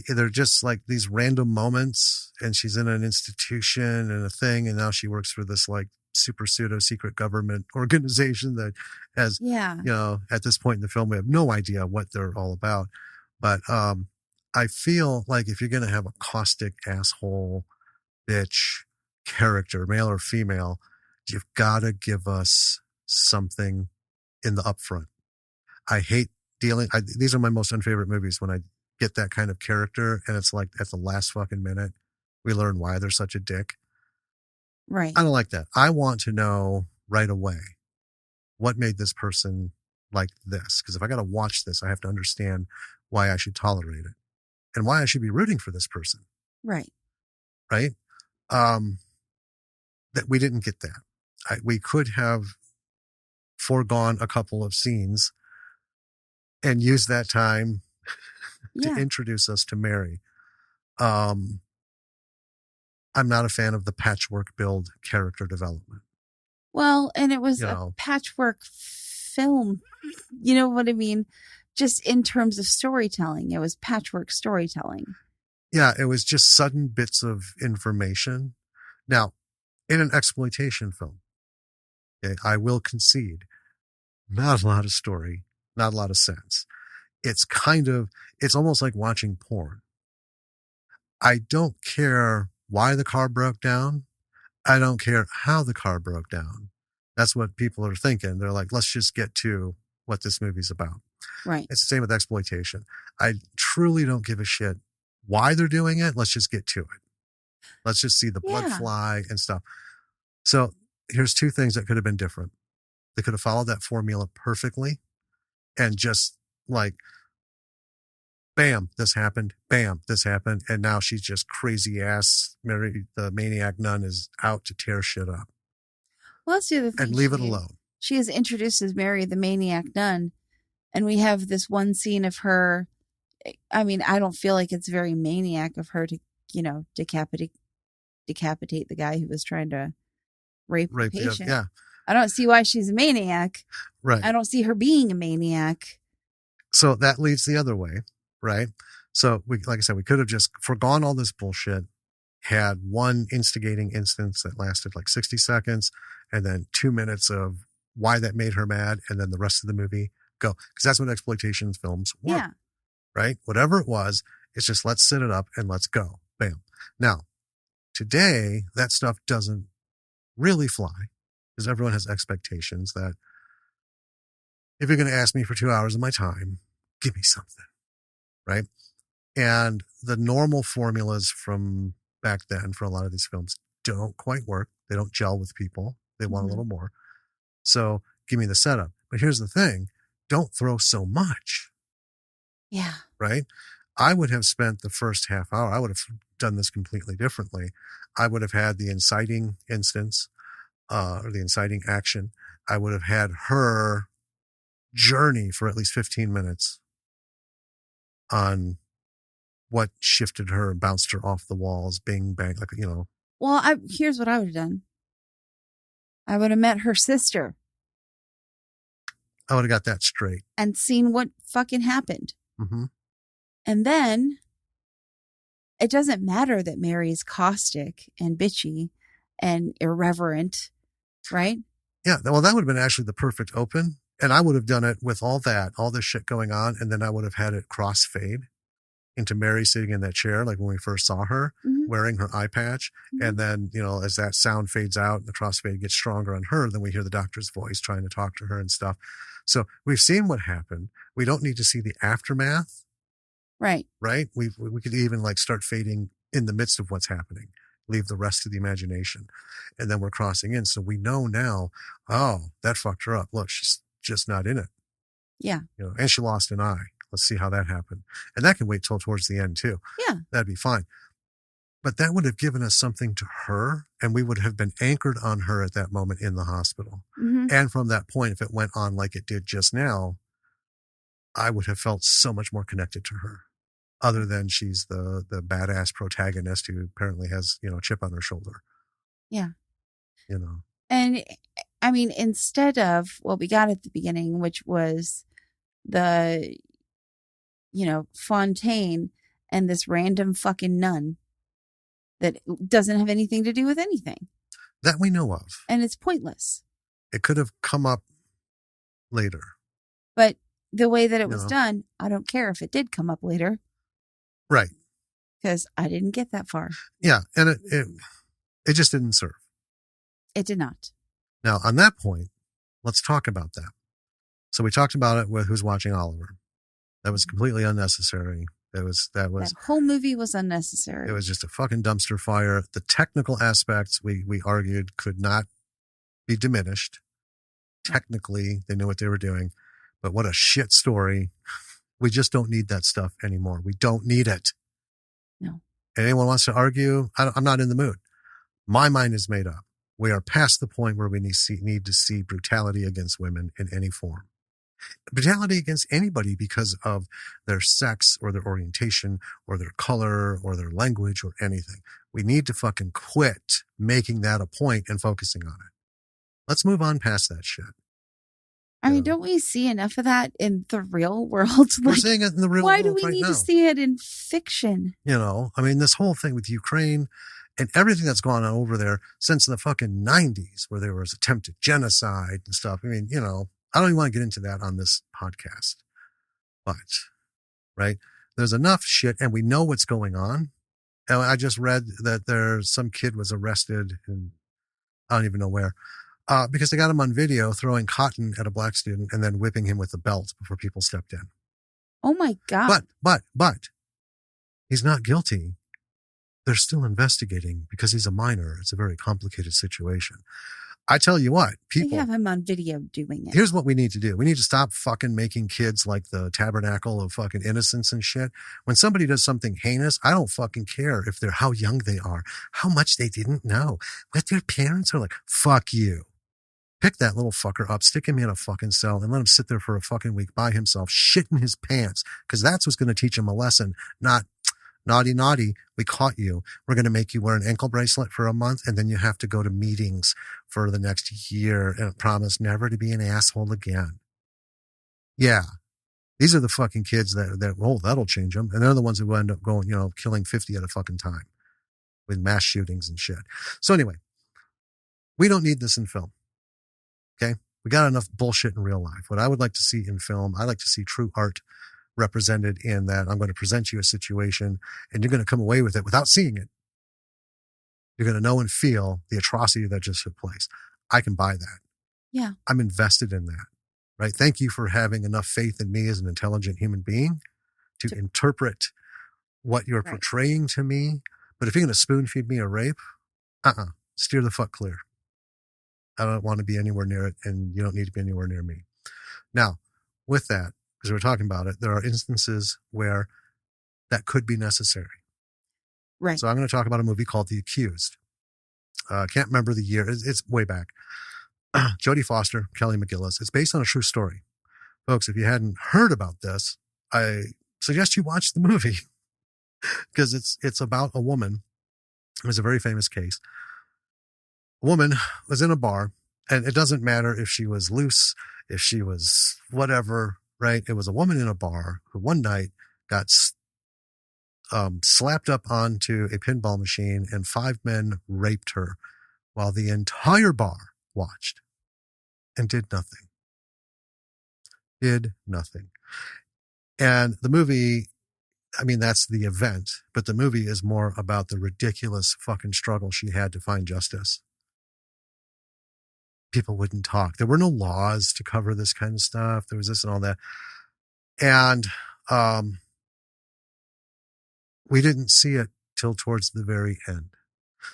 They're just like these random moments and she's in an institution and a thing. And now she works for this like super pseudo secret government organization that has, at this point in the film, we have no idea what they're all about. But I feel like if you're going to have a caustic asshole bitch character, male or female, you've got to give us something in the upfront. I hate these are my most unfavorite movies when I get that kind of character and it's like at the last fucking minute, we learn why they're such a dick. Right. I don't like that. I want to know right away what made this person like this. Because if I got to watch this, I have to understand why I should tolerate it and why I should be rooting for this person. Right. Right. That we didn't get that. We could have foregone a couple of scenes and use that time to introduce us to Mary. I'm not a fan of the patchwork build character development. Well, and it was a patchwork film. You know what I mean? Just in terms of storytelling, it was patchwork storytelling. Yeah, it was just sudden bits of information. Now, in an exploitation film, okay, I will concede, not a lot of story, not a lot of sense. It's almost like watching porn. I don't care why the car broke down. I don't care how the car broke down. That's what people are thinking. They're like, let's just get to what this movie's about. Right. It's the same with exploitation. I truly don't give a shit why they're doing it. Let's just get to it. Let's just see the blood fly and stuff. So here's two things that could have been different. They could have followed that formula perfectly and just like, bam, this happened. Bam, this happened. And now she's just crazy ass. Mary, the maniac nun, is out to tear shit up. Well, that's the other thing. And leave it alone. She is introduced as Mary, the maniac nun. And we have this one scene of her. I mean, I don't feel like it's very maniac of her to, decapitate the guy who was trying to rape the patient. Yeah. I don't see why she's a maniac. Right. I don't see her being a maniac. So that leads the other way. Right. So like I said, we could have just forgone all this bullshit, had one instigating instance that lasted like 60 seconds and then 2 minutes of why that made her mad. And then the rest of the movie go. Cause that's what exploitation films were. Yeah. Right. Whatever it was, it's just, let's set it up and let's go. Bam. Now today that stuff doesn't really fly because everyone has expectations that if you're going to ask me for 2 hours of my time, give me something. Right. And the normal formulas from back then for a lot of these films don't quite work. They don't gel with people. They want a Mhm. little more. So give me the setup. But here's the thing. Don't throw so much, Yeah. right? I would have spent the first half hour, I would have done this completely differently. I would have had the inciting instance, or the inciting action. I would have had her journey for at least 15 minutes on what shifted her and bounced her off the walls, bing, bang, like, Well, here's what I would have done. I would have met her sister I would have got that straight. and seen what fucking happened. Mm-hmm. And then it doesn't matter that Mary's caustic and bitchy and irreverent, right? Yeah, well, that would have been actually the perfect open. And I would have done it with all this shit going on. And then I would have had it crossfade into Mary sitting in that chair, like when we first saw her, Mhm. wearing her eye patch. Mhm. And then, as that sound fades out and the crossfade gets stronger on her, then we hear the doctor's voice trying to talk to her and stuff. So we've seen what happened. We don't need to see the aftermath, Right. right? We could even like start fading in the midst of what's happening, leave the rest to the imagination. And then we're crossing in. So we know now, oh, that fucked her up. Look, she's just not in it. Yeah. And she lost an eye. Let's see how that happened. And that can wait till towards the end too. Yeah. That'd be fine. But that would have given us something to her, and we would have been anchored on her at that moment in the hospital. Mm-hmm. And from that point, if it went on like it did just now, I would have felt so much more connected to her, other than she's the badass protagonist who apparently has, a chip on her shoulder. Yeah. And I mean, instead of what we got at the beginning, which was the, Fountaine and this random fucking nun that doesn't have anything to do with anything. That we know of. And it's pointless. It could have come up later. But the way that it was done, I don't care if it did come up later. Right. Because I didn't get that far. Yeah. And it just didn't serve. It did not. Now, on that point, let's talk about that. So we talked about it with Who's Watching Oliver. That was completely unnecessary. That whole movie was unnecessary. It was just a fucking dumpster fire. The technical aspects we argued could not be diminished. Technically, they knew what they were doing. But what a shit story. We just don't need that stuff anymore. We don't need it. No. Anyone wants to argue? I'm not in the mood. My mind is made up. We are past the point where we need to see brutality against women in any form. Brutality against anybody because of their sex or their orientation or their color or their language or anything. We need to fucking quit making that a point and focusing on it. Let's move on past that shit. I mean, don't we see enough of that in the real world? We're seeing it in the real world. Why do we need to see it in fiction? I mean, this whole thing with Ukraine and everything that's gone on over there since the fucking 90s, where there was attempted genocide and stuff. I mean, I don't even want to get into that on this podcast. But, right, there's enough shit and we know what's going on. And I just read that some kid was arrested in, I don't even know where, because they got him on video throwing cotton at a black student and then whipping him with a belt before people stepped in. Oh my God. But he's not guilty. They're still investigating because he's a minor. It's a very complicated situation. I tell you what, people. They have him on video doing it. Here's what we need to do. We need to stop fucking making kids like the tabernacle of fucking innocence and shit. When somebody does something heinous, I don't fucking care if they're how young they are, how much they didn't know, what their parents are like. Fuck you. Pick that little fucker up, stick him in a fucking cell, and let him sit there for a fucking week by himself, shitting his pants, because that's what's going to teach him a lesson, not naughty, we caught you. We're going to make you wear an ankle bracelet for a month, and then you have to go to meetings for the next year and promise never to be an asshole again. Yeah. These are the fucking kids that'll change them. And they're the ones who end up going, killing 50 at a fucking time with mass shootings and shit. So anyway, we don't need this in film. Okay. We got enough bullshit in real life. What I would like to see in film, I like to see true art represented in that I'm going to present you a situation and you're going to come away with it without seeing it. You're going to know and feel the atrocity that just took place. I can buy that. Yeah. I'm invested in that, right? Thank you for having enough faith in me as an intelligent human being to interpret what you're portraying to me. But if you're going to spoon feed me a rape, steer the fuck clear. I don't want to be anywhere near it, and you don't need to be anywhere near me. Now, with that, because we're talking about it, there are instances where that could be necessary. Right. So I'm going to talk about a movie called The Accused. I can't remember the year. It's way back. Jodie Foster, Kelly McGillis. It's based on a true story. Folks, if you hadn't heard about this, I suggest you watch the movie because it's about a woman. It was a very famous case. A woman was in a bar, and it doesn't matter if she was loose, if she was whatever, right? It was a woman in a bar who one night got slapped up onto a pinball machine, and 5 men raped her while the entire bar watched and did nothing. Did nothing. And the movie, I mean, that's the event, but the movie is more about the ridiculous fucking struggle she had to find justice. People wouldn't talk. There were no laws to cover this kind of stuff. There was this and all that. And we didn't see it till towards the very end.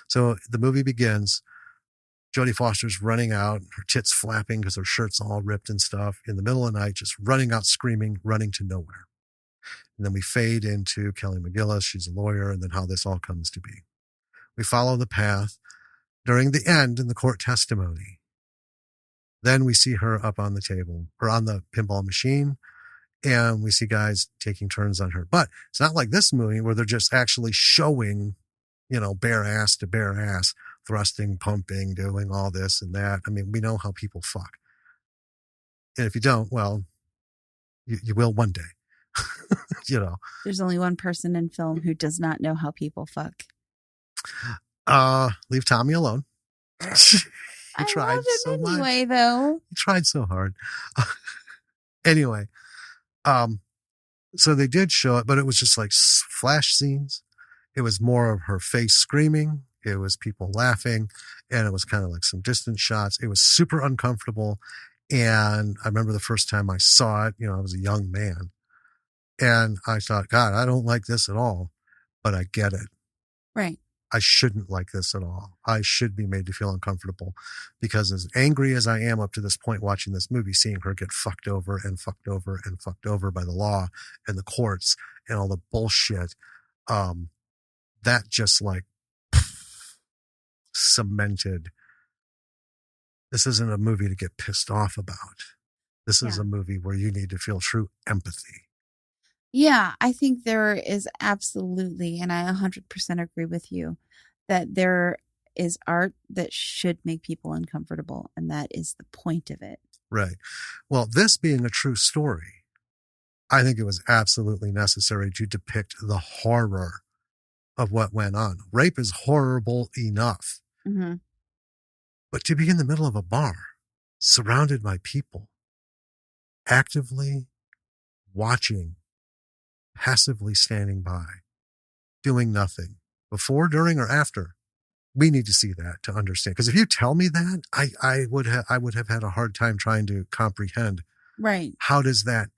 So the movie begins. Jodie Foster's running out, her tits flapping because her shirt's all ripped and stuff, in the middle of the night, just running out, screaming, running to nowhere. And then we fade into Kelly McGillis. She's a lawyer, and then how this all comes to be. We follow the path during the end in the court testimony. Then we see her up on the table or on the pinball machine, and we see guys taking turns on her. But it's not like this movie where they're just actually showing, bare ass to bare ass, thrusting, pumping, doing all this and that. I mean, we know how people fuck. And if you don't, well, you will one day. There's only one person in film who does not know how people fuck. Leave Tommy alone. He tried so much. Anyway, though. He tried so hard. Anyway, so they did show it, but it was just like flash scenes. It was more of her face screaming. It was people laughing, and it was kind of like some distant shots. It was super uncomfortable. And I remember the first time I saw it, I was a young man, and I thought, God, I don't like this at all, but I get it. Right. I shouldn't like this at all. I should be made to feel uncomfortable, because as angry as I am up to this point watching this movie, seeing her get fucked over and fucked over and fucked over by the law and the courts and all the bullshit, that just like cemented. This isn't a movie to get pissed off about. This is a movie where you need to feel true empathy. Yeah, I think there is absolutely, and I 100% agree with you, that there is art that should make people uncomfortable, and that is the point of it. Right. Well, this being a true story, I think it was absolutely necessary to depict the horror of what went on. Rape is horrible enough. Mm-hmm. But to be in the middle of a bar, surrounded by people, actively watching, passively standing by, doing nothing, before, during, or after, we need to see that to understand. Because if you tell me that, I would have had a hard time trying to comprehend. Right. How does that?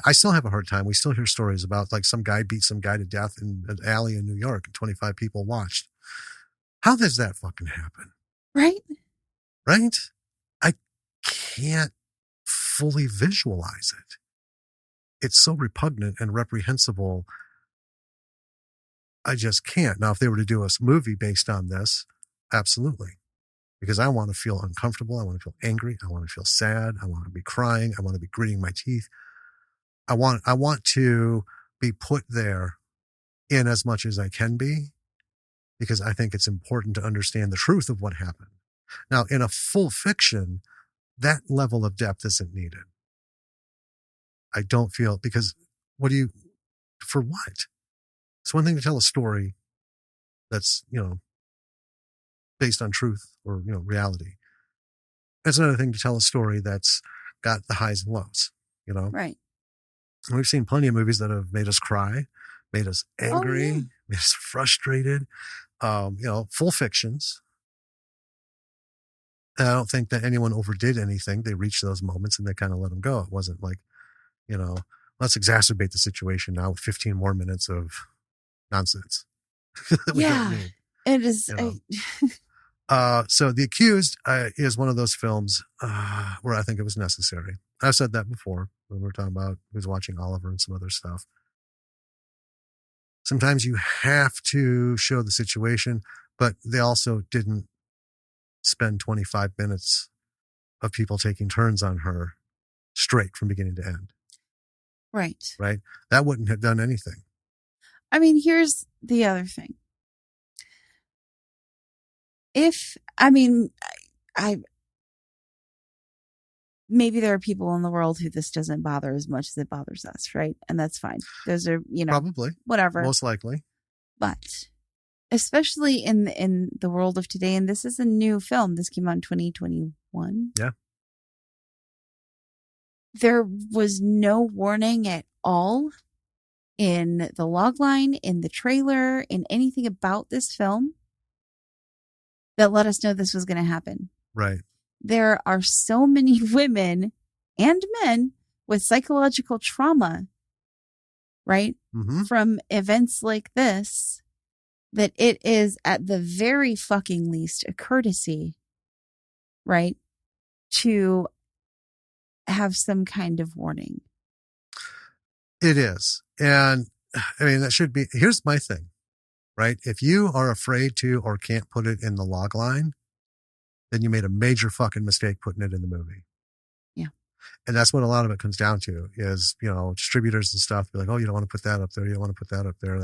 I still have a hard time. We still hear stories about like some guy beat some guy to death in an alley in New York, and 25 people watched. How does that fucking happen? Right. Right? I can't fully visualize it. It's so repugnant and reprehensible. I just can't. Now, if they were to do a movie based on this, absolutely. Because I want to feel uncomfortable. I want to feel angry. I want to feel sad. I want to be crying. I want to be gritting my teeth. I want to be put there in as much as I can be, because I think it's important to understand the truth of what happened. Now, in a full fiction, that level of depth isn't needed. I don't feel, because for what? It's one thing to tell a story that's, based on truth or, reality. It's another thing to tell a story that's got the highs and lows, Right. And we've seen plenty of movies that have made us cry, made us angry, made us frustrated, full fictions. And I don't think that anyone overdid anything. They reached those moments and they kind of let them go. It wasn't like, let's exacerbate the situation now with 15 more minutes of nonsense. Yeah, it is. So The Accused is one of those films where I think it was necessary. I've said that before when we were talking about who's watching Oliver and some other stuff. Sometimes you have to show the situation, but they also didn't spend 25 minutes of people taking turns on her straight from beginning to end. Right. Right? That wouldn't have done anything. I mean, here's the other thing. I maybe there are people in the world who this doesn't bother as much as it bothers us, right? And that's fine. Those are, Probably, whatever. most likely. But especially in the world of today, and this is a new film. This came out in 2021. Yeah. There was no warning at all in the logline, in the trailer, in anything about this film that let us know this was going to happen. Right. There are so many women and men with psychological trauma, right? Mm-hmm. From events like this, that it is at the very fucking least a courtesy, right? To have some kind of warning. It is. And I mean, that should be, here's my thing, right? If you are afraid to or can't put it in the log line, then you made a major fucking mistake putting it in the movie. Yeah. And that's what a lot of it comes down to is, distributors and stuff be like, oh, you don't want to put that up there. You don't want to put that up there.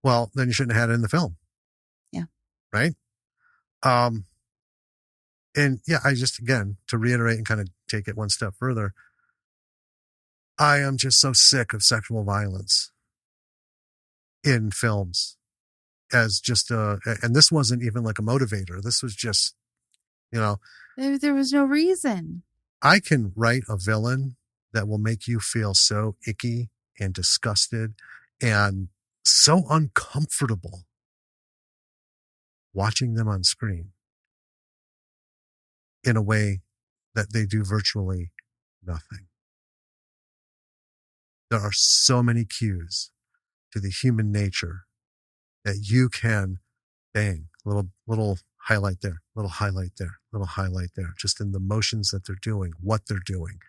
Well, then you shouldn't have had it in the film. Yeah. Right. And yeah, I just, again, to reiterate and kind of take it one step further, I am just so sick of sexual violence in films as just and this wasn't even like a motivator. This was just, there was no reason. I can write a villain that will make you feel so icky and disgusted and so uncomfortable watching them on screen in a way that they do virtually nothing. There are so many cues to the human nature that you can bang, little highlight there, little highlight there, little highlight there, just in the motions that they're doing, what they're doing.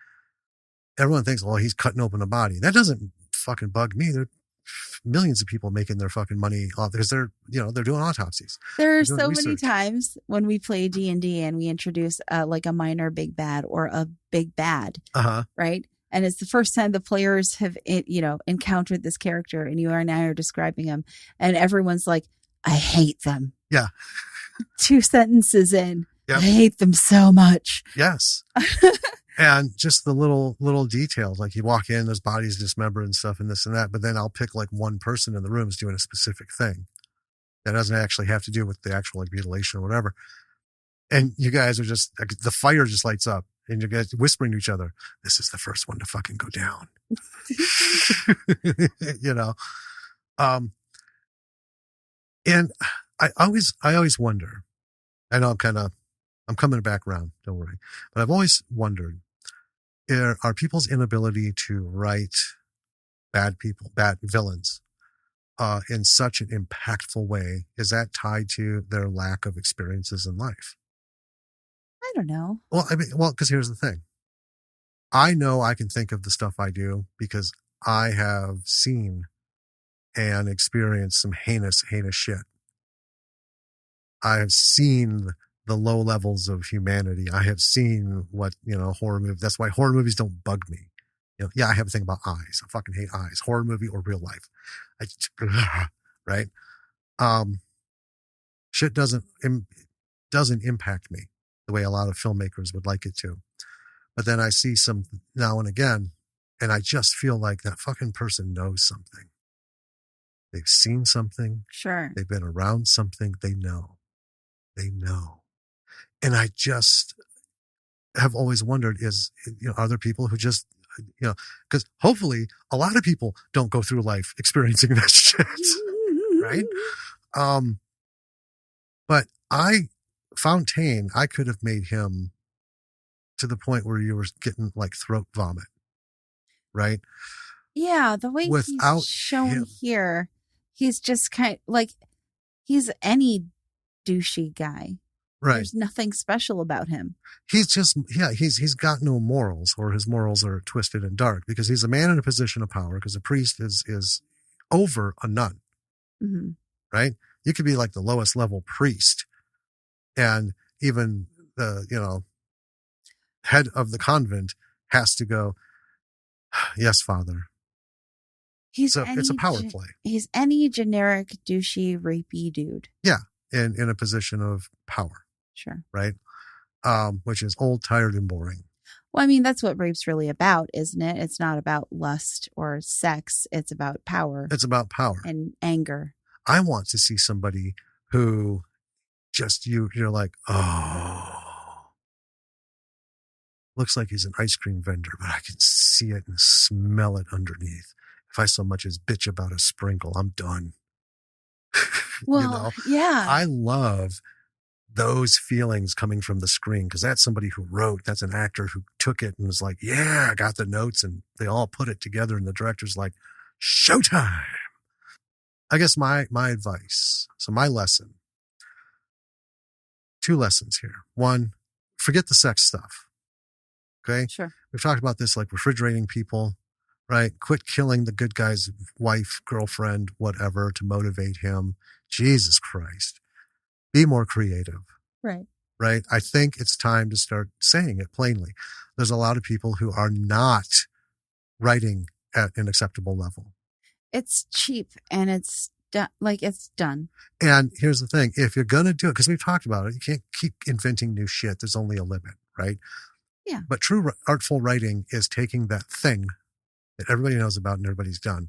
Everyone thinks, well, he's cutting open a body. That doesn't fucking bug me. There are millions of people making their fucking money off because they're doing autopsies. There are so many times when we play D&D and we introduce like a minor big bad or a big bad, right? And it's the first time the players have, encountered this character and you are now describing him and everyone's like, I hate them. Yeah. 2 sentences in. Yep. I hate them so much. Yes. And just the little details, like you walk in, there's bodies dismembered and stuff and this and that, but then I'll pick like one person in the room is doing a specific thing that doesn't actually have to do with the actual like mutilation or whatever. And you guys are just, like, the fire just lights up and you guys whispering to each other, this is the first one to fucking go down. And I always wonder, I know I'm coming back around, don't worry, but I've always wondered, are people's inability to write bad villains, in such an impactful way, is that tied to their lack of experiences in life? I don't know. Well, because here's the thing. I know I can think of the stuff I do because I have seen and experienced some heinous shit. I have seen the low levels of humanity. I have seen what, horror movies. That's why horror movies don't bug me. Yeah, I have a thing about eyes. I fucking hate eyes, horror movie or real life. Right? Shit doesn't impact me the way a lot of filmmakers would like it to. But then I see some now and again, and I just feel like that fucking person knows something. They've seen something. Sure. They've been around something. They know. And I just have always wondered are there people who just, because hopefully a lot of people don't go through life experiencing that shit. Right. But Fountaine, I could have made him to the point where you were getting like throat vomit. Right. Yeah. The way he's shown here, he's just kind of like, he's any douchey guy. Right. There's nothing special about him. He's just, he's got no morals, or his morals are twisted and dark because he's a man in a position of power, because a priest is over a nun, Mm-hmm. right? You could be like the lowest level priest, and even the, head of the convent has to go, yes, Father. So it's a power play. He's any generic douchey rapey dude. Yeah, in a position of power. Sure. Right? Which is old, tired, and boring. Well, I mean, that's what rape's really about, isn't it? It's not about lust or sex. It's about power. It's about power. And anger. I want to see somebody who just, you're like, oh, looks like he's an ice cream vendor, but I can see it and smell it underneath. If I so much as bitch about a sprinkle, I'm done. Well, yeah. I love those feelings coming from the screen, because that's somebody who wrote, that's an actor who took it and was like, yeah, I got the notes, and they all put it together, and the director's like, showtime. I guess my advice, so my lesson, 2 lessons here. 1, forget the sex stuff. Okay? Sure. We've talked about this, like refrigerating people, right? Quit killing the good guy's wife, girlfriend, whatever, to motivate him. Jesus Christ. Be more creative. Right. Right? I think it's time to start saying it plainly. There's a lot of people who are not writing at an acceptable level. It's cheap and it's done. It's done. And here's the thing. If you're going to do it, because we've talked about it, you can't keep inventing new shit. There's only a limit, right? Yeah. But true artful writing is taking that thing that everybody knows about and everybody's done,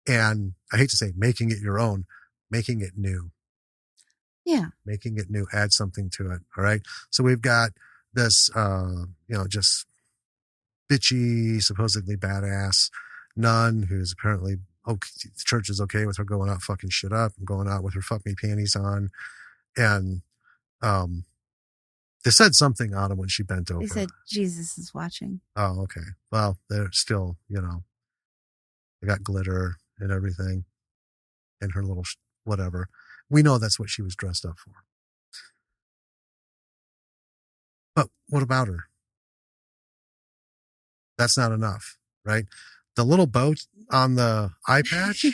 and I hate to say making it your own, making it new. Yeah. Making it new, add something to it. All right. So we've got this, just bitchy, supposedly badass nun who's apparently, the church is okay with her going out fucking shit up and going out with her fuck me panties on. And, they said something on him when she bent over. They said, Jesus is watching. Oh, okay. Well, they're still, they got glitter and everything and her little whatever. We know that's what she was dressed up for. But what about her? That's not enough, right? The little boat on the eye patch,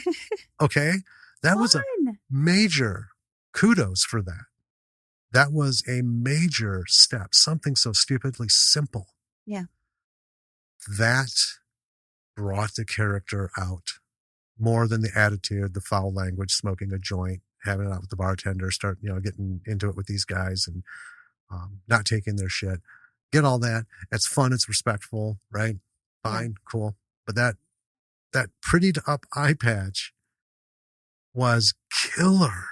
okay? That was a major kudos for that. That was a major step, something so stupidly simple. Yeah. That brought the character out more than the attitude, the foul language, smoking a joint, having it out with the bartender, start, getting into it with these guys and not taking their shit. Get all that. It's fun. It's respectful, right? Fine, cool. But that prettied up eye patch was killer.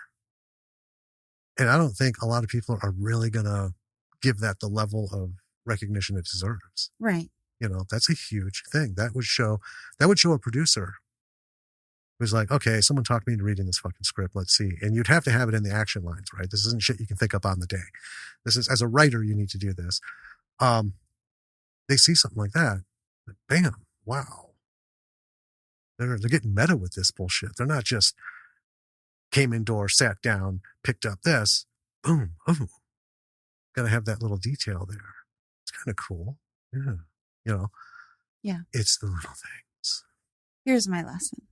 And I don't think a lot of people are really going to give that the level of recognition it deserves. Right. That's a huge thing. That would show a producer who's like, okay, someone talked me into reading this fucking script. Let's see. And you'd have to have it in the action lines, right? This isn't shit you can think up on the day. This is, as a writer, you need to do this. They see something like that. Bam. Wow. They're getting meta with this bullshit. They're not just came indoors, sat down, picked up this, boom. Oh, got to have that little detail there. It's kind of cool. Yeah. Yeah. It's the little things. Here's my lesson.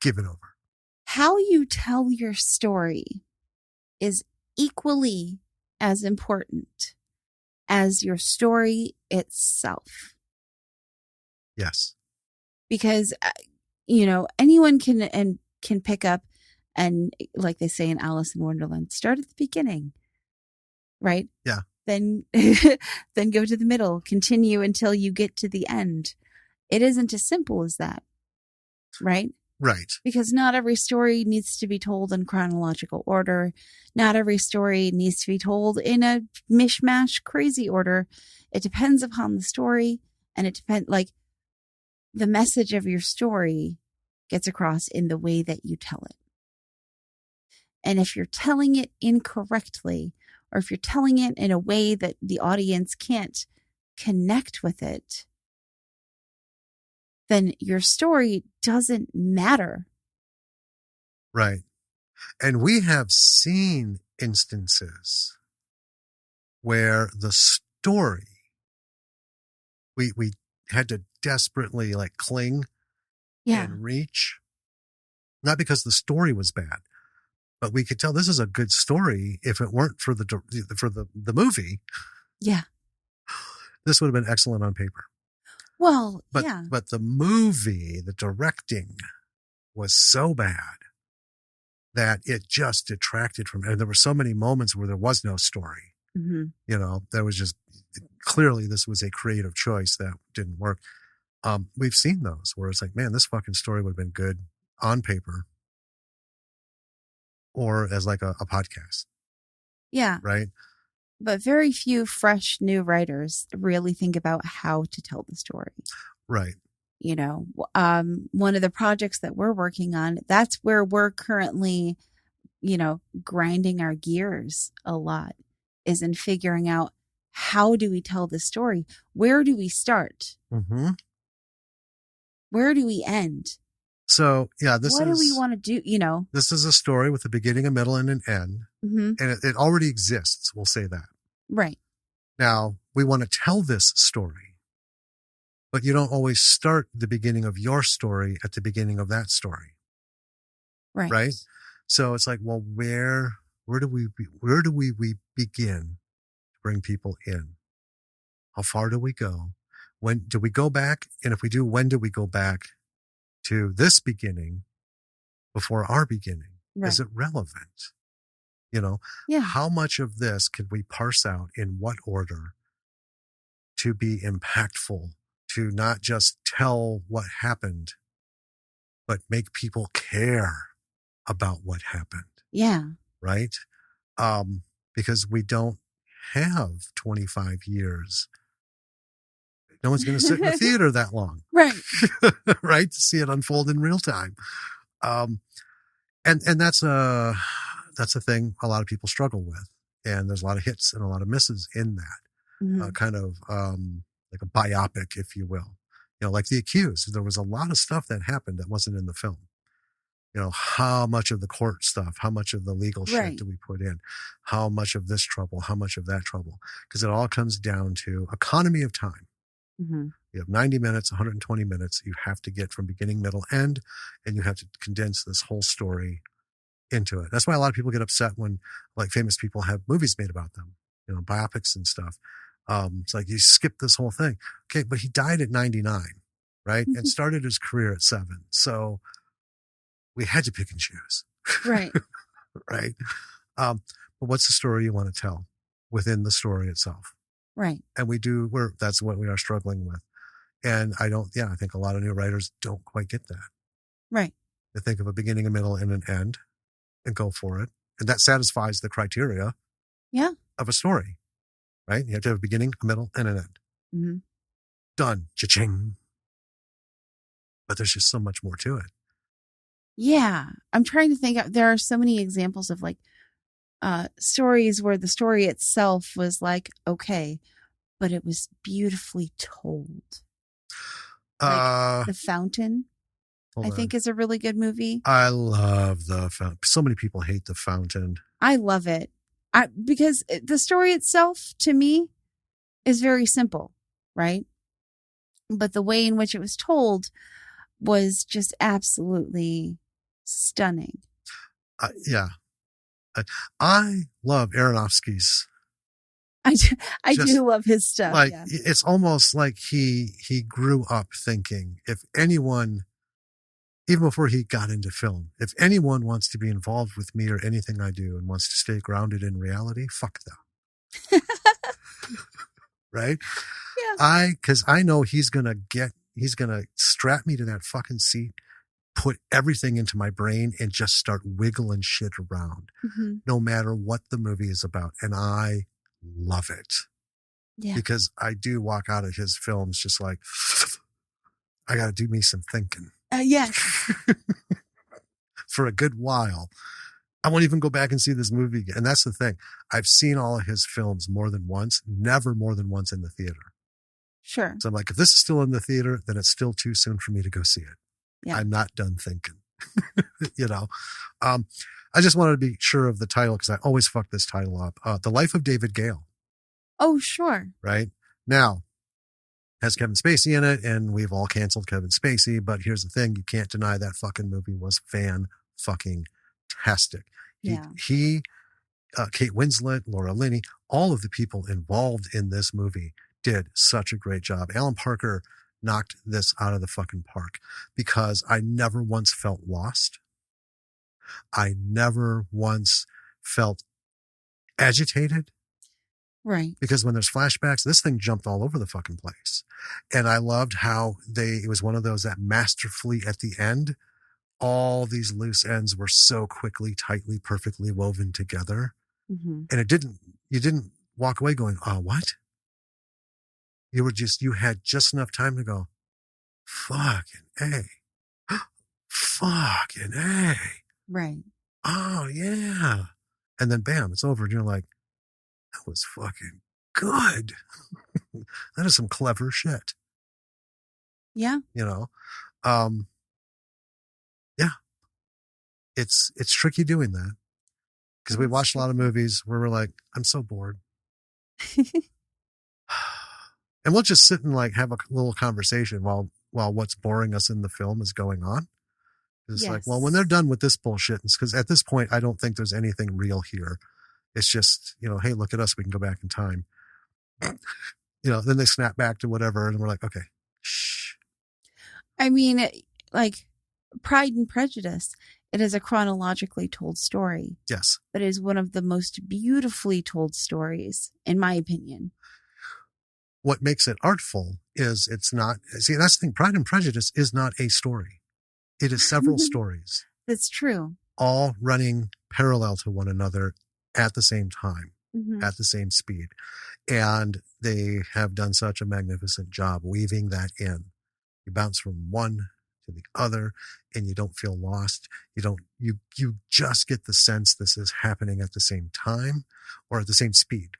Give it over. How you tell your story is equally as important as your story itself. Yes. Because, anyone can pick up and, like they say in Alice in Wonderland, start at the beginning, right? Yeah. Then go to the middle, continue until you get to the end. It isn't as simple as that, right? Right. Because not every story needs to be told in chronological order. Not every story needs to be told in a mishmash crazy order. It depends upon the story, and it depends, the message of your story gets across in the way that you tell it. And if you're telling it incorrectly, or if you're telling it in a way that the audience can't connect with it, then your story doesn't matter. Right. And we have seen instances where the story, we had to desperately like cling Yeah. and reach, not because the story was bad, but we could tell this is a good story. If it weren't for the movie, Yeah. this would have been excellent on paper. Well, But yeah. but the movie, the directing was so bad that it just detracted from it. And there were so many moments where there was no story. Mm-hmm. You know, there was just clearly this was a creative choice that didn't work. We've seen those where it's like, man, this fucking story would have been good on paper or as like a podcast, Yeah. right? But very few fresh new writers really think about how to tell the story. Right. You know, one of the projects that we're working on, that's where we're currently, you know, grinding our gears a lot, is in figuring out how do we tell the story? Where do we start? Mm-hmm. Where do we end? So, yeah, what do we want to do? You know, this is a story with a beginning, a middle, and an end. Mm-hmm. And it already exists. We'll say that. Right. Now, we want to tell this story, but you don't always start the beginning of your story at the beginning of that story. Right. Right. So it's like, well, where do we begin to bring people in? How far do we go? When do we go back? And if we do, when do we go back to this beginning before our beginning? Right. Is it relevant? You know, Yeah. How much of this could we parse out in what order to be impactful, to not just tell what happened, but make people care about what happened? Yeah. Right? Because we don't have 25 years. No one's going to sit in a theater that long. Right. Right? To see it unfold in real time. And that's a thing a lot of people struggle with. And there's a lot of hits and a lot of misses in that. Mm-hmm. Kind of like a biopic, if you will. You know, like The Accused. There was a lot of stuff that happened that wasn't in the film. You know, how much of the court stuff, how much of the legal shit do we put in? How much of this trouble, how much of that trouble? Because it all comes down to economy of time. Mm-hmm. You have 90 minutes, 120 minutes. You have to get from beginning, middle, end, and you have to condense this whole story into it. That's why a lot of people get upset when like famous people have movies made about them, you know, biopics and stuff. It's like you skip this whole thing. Okay, but he died at 99, right? And started his career at 7. So we had to pick and choose. Right. Right. But what's the story you want to tell within the story itself? Right. And that's what we are struggling with. And I think a lot of new writers don't quite get that. Right. They think of a beginning, a middle, and an end and go for it. And that satisfies the criteria of a story, right? You have to have a beginning, a middle, and an end. Mm-hmm. Done. Cha-ching. But there's just so much more to it. Yeah. I'm trying to think. There are so many examples of like stories where the story itself was like, okay, but it was beautifully told. Like The Fountain, I think, is a really good movie. I love The Fountain. So many people hate The Fountain. I love it. Because the story itself, to me, is very simple, right? But the way in which it was told was just absolutely stunning. Yeah. I love Aronofsky's. I do love his stuff. Like it's almost like he grew up thinking, if anyone, even before he got into film, if anyone wants to be involved with me or anything I do and wants to stay grounded in reality, fuck them. Right? Yeah. Because I know he's gonna strap me to that fucking seat, put everything into my brain and just start wiggling shit around, no matter what the movie is about. And I love it. Yeah. Because I do walk out of his films just like, I got to do me some thinking. Yes. For a good while. I won't even go back and see this movie again. And that's the thing. I've seen all of his films more than once, never more than once in the theater. Sure. So I'm like, if this is still in the theater, then it's still too soon for me to go see it. Yeah. I'm not done thinking. You know, I just wanted to be sure of the title because I always fuck this title up. The Life of David Gale. Oh, sure. right? Now, has Kevin Spacey in it, and we've all canceled Kevin Spacey, but here's the thing, you can't deny that fucking movie was fan-fucking-tastic. Yeah. He Kate Winslet, Laura Linney, all of the people involved in this movie did such a great job. Alan Parker knocked this out of the fucking park because I never once felt lost. I never once felt agitated. Right. Because when there's flashbacks, this thing jumped all over the fucking place. And I loved how it was one of those that masterfully at the end, all these loose ends were so quickly, tightly, perfectly woven together. Mm-hmm. And you didn't walk away going, oh, what? You had just enough time to go, fucking A. Fucking A. Right. Oh, yeah. And then bam, it's over. And you're like, that was fucking good. That is some clever shit. Yeah. You know? Yeah. It's tricky doing that. Because we watched a lot of movies where we're like, I'm so bored. And we'll just sit and like have a little conversation while what's boring us in the film is going on. It's like, well, when they're done with this bullshit, because at this point, I don't think there's anything real here. It's just, hey, look at us. We can go back in time. Then they snap back to whatever. And we're like, okay, shh. I mean, like Pride and Prejudice, it is a chronologically told story. Yes. But it is one of the most beautifully told stories, in my opinion. What makes it artful is it's not, see, that's the thing. Pride and Prejudice is not a story. It is several stories. That's true. All running parallel to one another at the same time, at the same speed. And they have done such a magnificent job weaving that in. You bounce from one to the other and you don't feel lost. You just get the sense this is happening at the same time or at the same speed.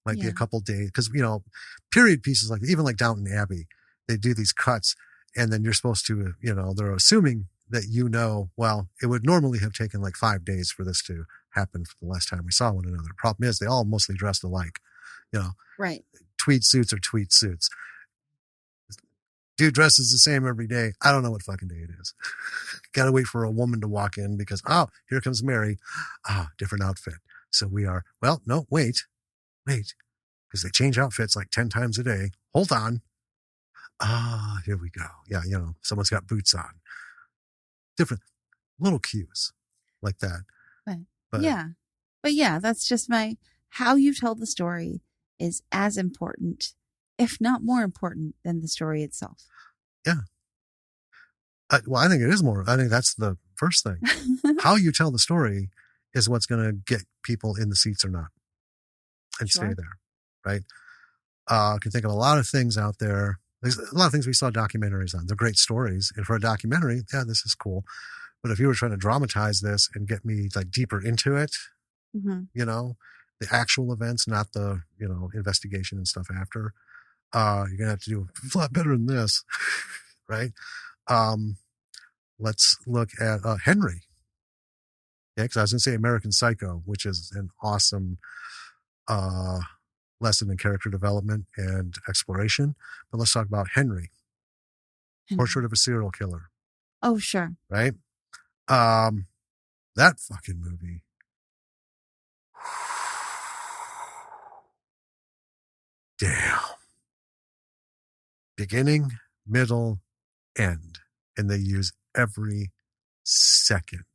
Might be a couple days. Because, period pieces like even like Downton Abbey, they do these cuts and then you're supposed to, they're assuming that well, it would normally have taken like 5 days for this to happen for the last time we saw one another. Problem is they all mostly dressed alike, Right. Tweed suits are tweed suits. Dude dresses the same every day. I don't know what fucking day it is. Got to wait for a woman to walk in because, here comes Mary. Different outfit. So we are, well, no, wait, because they change outfits like 10 times a day. Hold on. Here we go. Yeah, someone's got boots on. Different little cues like that. Right. But yeah, that's just how you tell the story is as important, if not more important than the story itself. Yeah. I think it is more. I think that's the first thing. How you tell the story is what's going to get people in the seats or not and stay there. Right. I can think of a lot of things out there. There's a lot of things we saw documentaries on. They're great stories. And for a documentary, this is cool. But if you were trying to dramatize this and get me like deeper into it, the actual events, not the, investigation and stuff after, you're going to have to do a lot better than this. Right. Let's look at Henry. Yeah. Cause I was going to say American Psycho, which is an awesome, lesson in character development and exploration. But let's talk about Henry. Portrait of a Serial Killer. Oh, sure. Right? That fucking movie. Damn. Beginning, middle, end. And they use every second.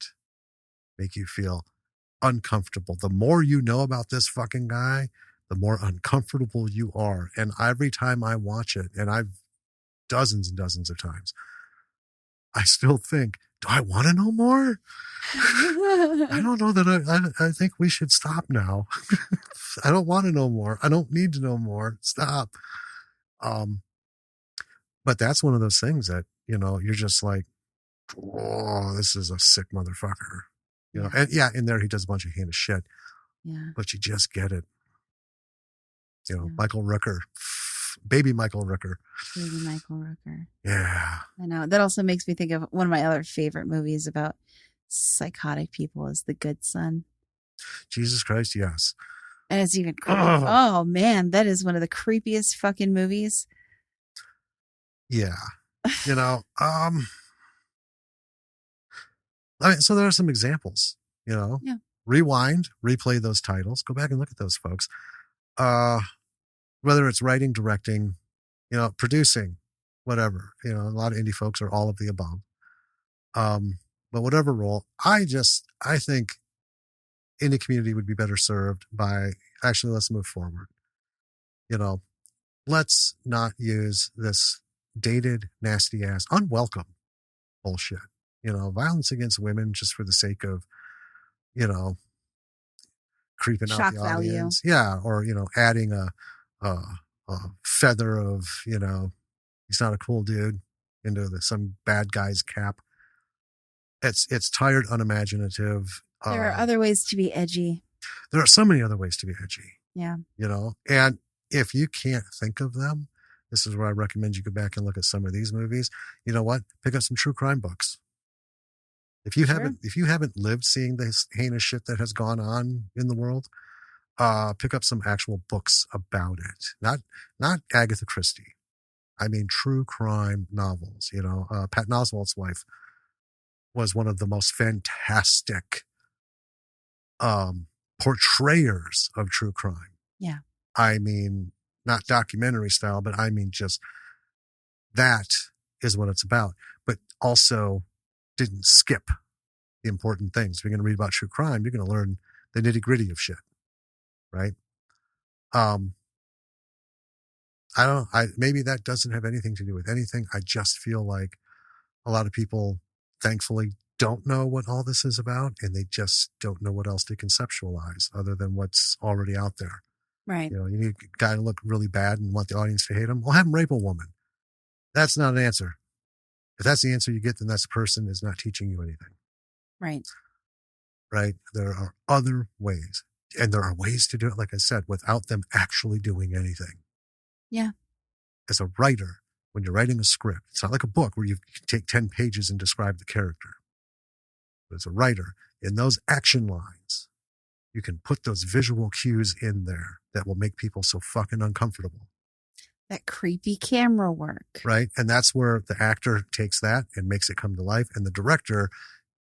Make you feel uncomfortable. The more you know about this fucking guy, the more uncomfortable you are. And every time I watch it, and I've dozens and dozens of times, I still think, do I want to know more? I don't know that I think we should stop now. I don't want to know more. I don't need to know more. Stop. But that's one of those things that, you're just like, oh, this is a sick motherfucker. And in there he does a bunch of heinous shit. Yeah. But you just get it. Michael Rooker. Baby Michael Rooker. Baby Michael Rooker. Yeah. I know. That also makes me think of one of my other favorite movies about psychotic people is The Good Son. Jesus Christ, yes. And it's even creepy. Ugh. Oh man, that is one of the creepiest fucking movies. Yeah. You know, I mean, so there are some examples, you know, Yeah. rewind, replay those titles, go back and look at those folks. Whether it's writing, directing, you know, producing, whatever, you know, a lot of indie folks are all of the above. But whatever role, I think indie community would be better served by actually, let's move forward. You know, let's not use this dated, nasty ass, unwelcome bullshit. You know, violence against women just for the sake of, you know, creeping out Shock the value. audience. Yeah. Or, you know, adding a, a feather of, you know, he's not a cool dude into some bad guy's cap. It's tired, unimaginative. There are other ways to be edgy. There are so many other ways to be edgy. Yeah. You know, and if you can't think of them, this is where I recommend you go back and look at some of these movies. You know what? Pick up some true crime books. If you haven't lived seeing this heinous shit that has gone on in the world, pick up some actual books about it. Not Agatha Christie. I mean true crime novels. You know, Patton Oswalt's wife was one of the most fantastic portrayers of true crime. Yeah. I mean, not documentary style, but I mean just that is what it's about. But also didn't skip the important things. If you're going to read about true crime, you're going to learn the nitty gritty of shit, right? I don't know. Maybe that doesn't have anything to do with anything. I just feel like a lot of people, thankfully, don't know what all this is about, and they just don't know what else to conceptualize other than what's already out there. Right. You know, you need a guy to look really bad and want the audience to hate him. Well, have him rape a woman. That's not an answer. If that's the answer you get, then that person is not teaching you anything. Right. Right? There are other ways. And there are ways to do it, like I said, without them actually doing anything. Yeah. As a writer, when you're writing a script, it's not like a book where you can take 10 pages and describe the character. But as a writer, in those action lines, you can put those visual cues in there that will make people so fucking uncomfortable. That creepy camera work. Right? And that's where the actor takes that and makes it come to life. And the director,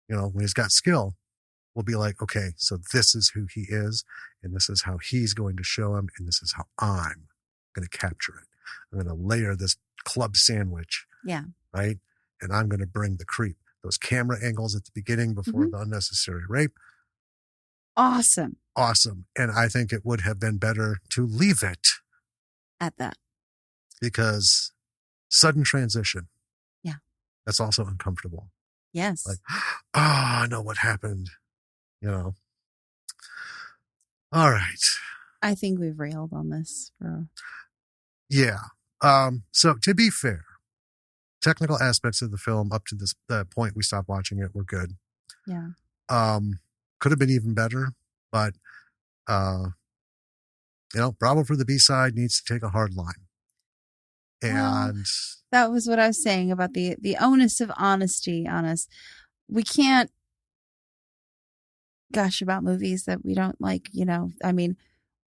you know, when he's got skill, will be like, okay, so this is who he is, and this is how he's going to show him, and this is how I'm going to capture it. I'm going to layer this club sandwich. Yeah. Right? And I'm going to bring the creep. Those camera angles at the beginning before the unnecessary rape. Awesome. Awesome. And I think it would have been better to leave it at that. Because sudden transition. Yeah. That's also uncomfortable. Yes. Like, I know what happened. You know. All right. I think we've railed on this. Yeah. So to be fair, technical aspects of the film up to this point we stopped watching it were good. Yeah. Could have been even better, but you know, Bravo for the B-side needs to take a hard line. And that was what I was saying about the onus of honesty on us. We can't gush about movies that we don't like, you know. I mean,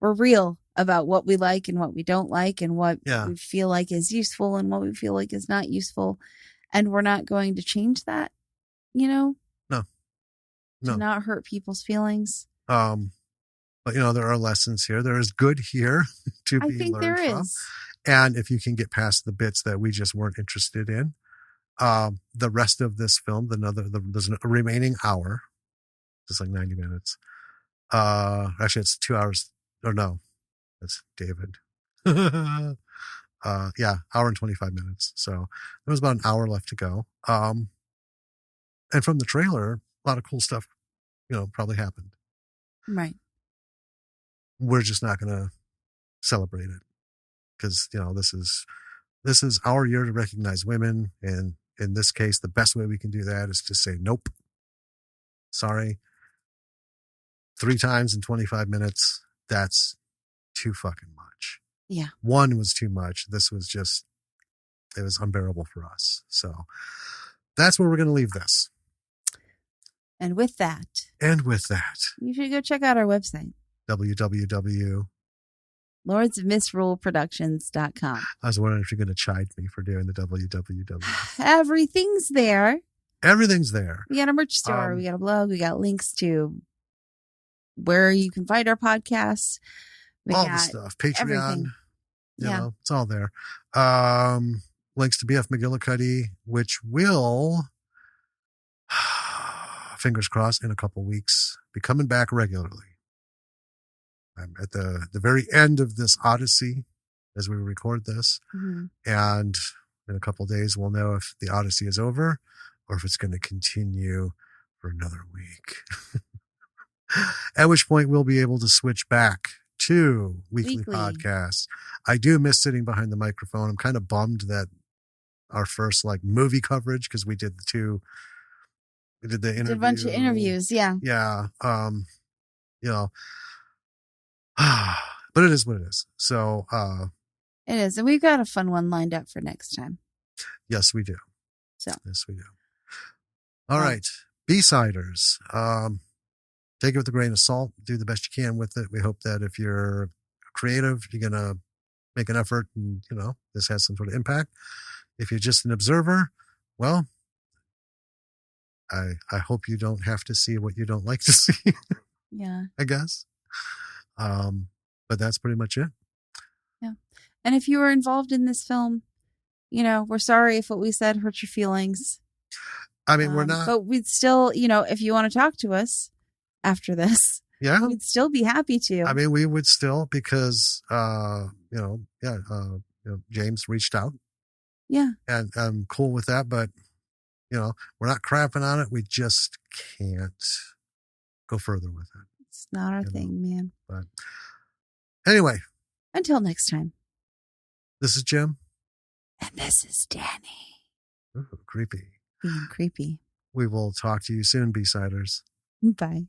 we're real about what we like and what we don't like and what we feel like is useful and what we feel like is not useful. And we're not going to change that, you know? No. To not hurt people's feelings. But, you know, there are lessons here. There is good here to be learned from. I think there is. And if you can get past the bits that we just weren't interested in, the rest of this film, there's a remaining hour. It's like 90 minutes. Actually, it's 2 hours. Or no, that's David. Yeah, hour and 25 minutes. So there was about an hour left to go. And from the trailer, a lot of cool stuff, you know, probably happened. Right. We're just not going to celebrate it because, you know, this is our year to recognize women. And in this case, the best way we can do that is to say, nope, sorry. 3 times in 25 minutes. That's too fucking much. Yeah. 1 was too much. This was just, it was unbearable for us. So that's where we're going to leave this. And with that, you should go check out our website. www. lordsofmisruleproductions.com. I was wondering if you're going to chide me for doing the www. Everything's there. Everything's there. We got a merch store. We got a blog. We got links to where you can find our podcasts. We all got the stuff. Patreon. everything. You know, it's all there. Links to BF McGillicuddy, which will, fingers crossed, in a couple weeks, be coming back regularly. I'm at the very end of this odyssey as we record this. Mm-hmm. And in a couple of days, we'll know if the odyssey is over or if it's going to continue for another week. At which point we'll be able to switch back to weekly podcasts. I do miss sitting behind the microphone. I'm kind of bummed that our first movie coverage, because we did the interview. Did a bunch of interviews. Yeah. Yeah. You know, but it is what it is. So, it is. And we've got a fun one lined up for next time. Yes, we do. So, yes, we do. All right. B-siders. Take it with a grain of salt. Do the best you can with it. We hope that if you're creative, you're going to make an effort and, this has some sort of impact. If you're just an observer, well, I hope you don't have to see what you don't like to see. Yeah. I guess. But that's pretty much it. Yeah. And if you were involved in this film, we're sorry if what we said hurt your feelings. I mean, we're not. But we'd still, if you want to talk to us after this, we'd still be happy to. I mean, we would still, because, James reached out. Yeah. And I'm cool with that, but, we're not crapping on it. We just can't go further with it. It's not our thing, man. But anyway. Until next time. This is Jim. And this is Danny. Ooh, creepy. Being creepy. We will talk to you soon, B-siders. Bye.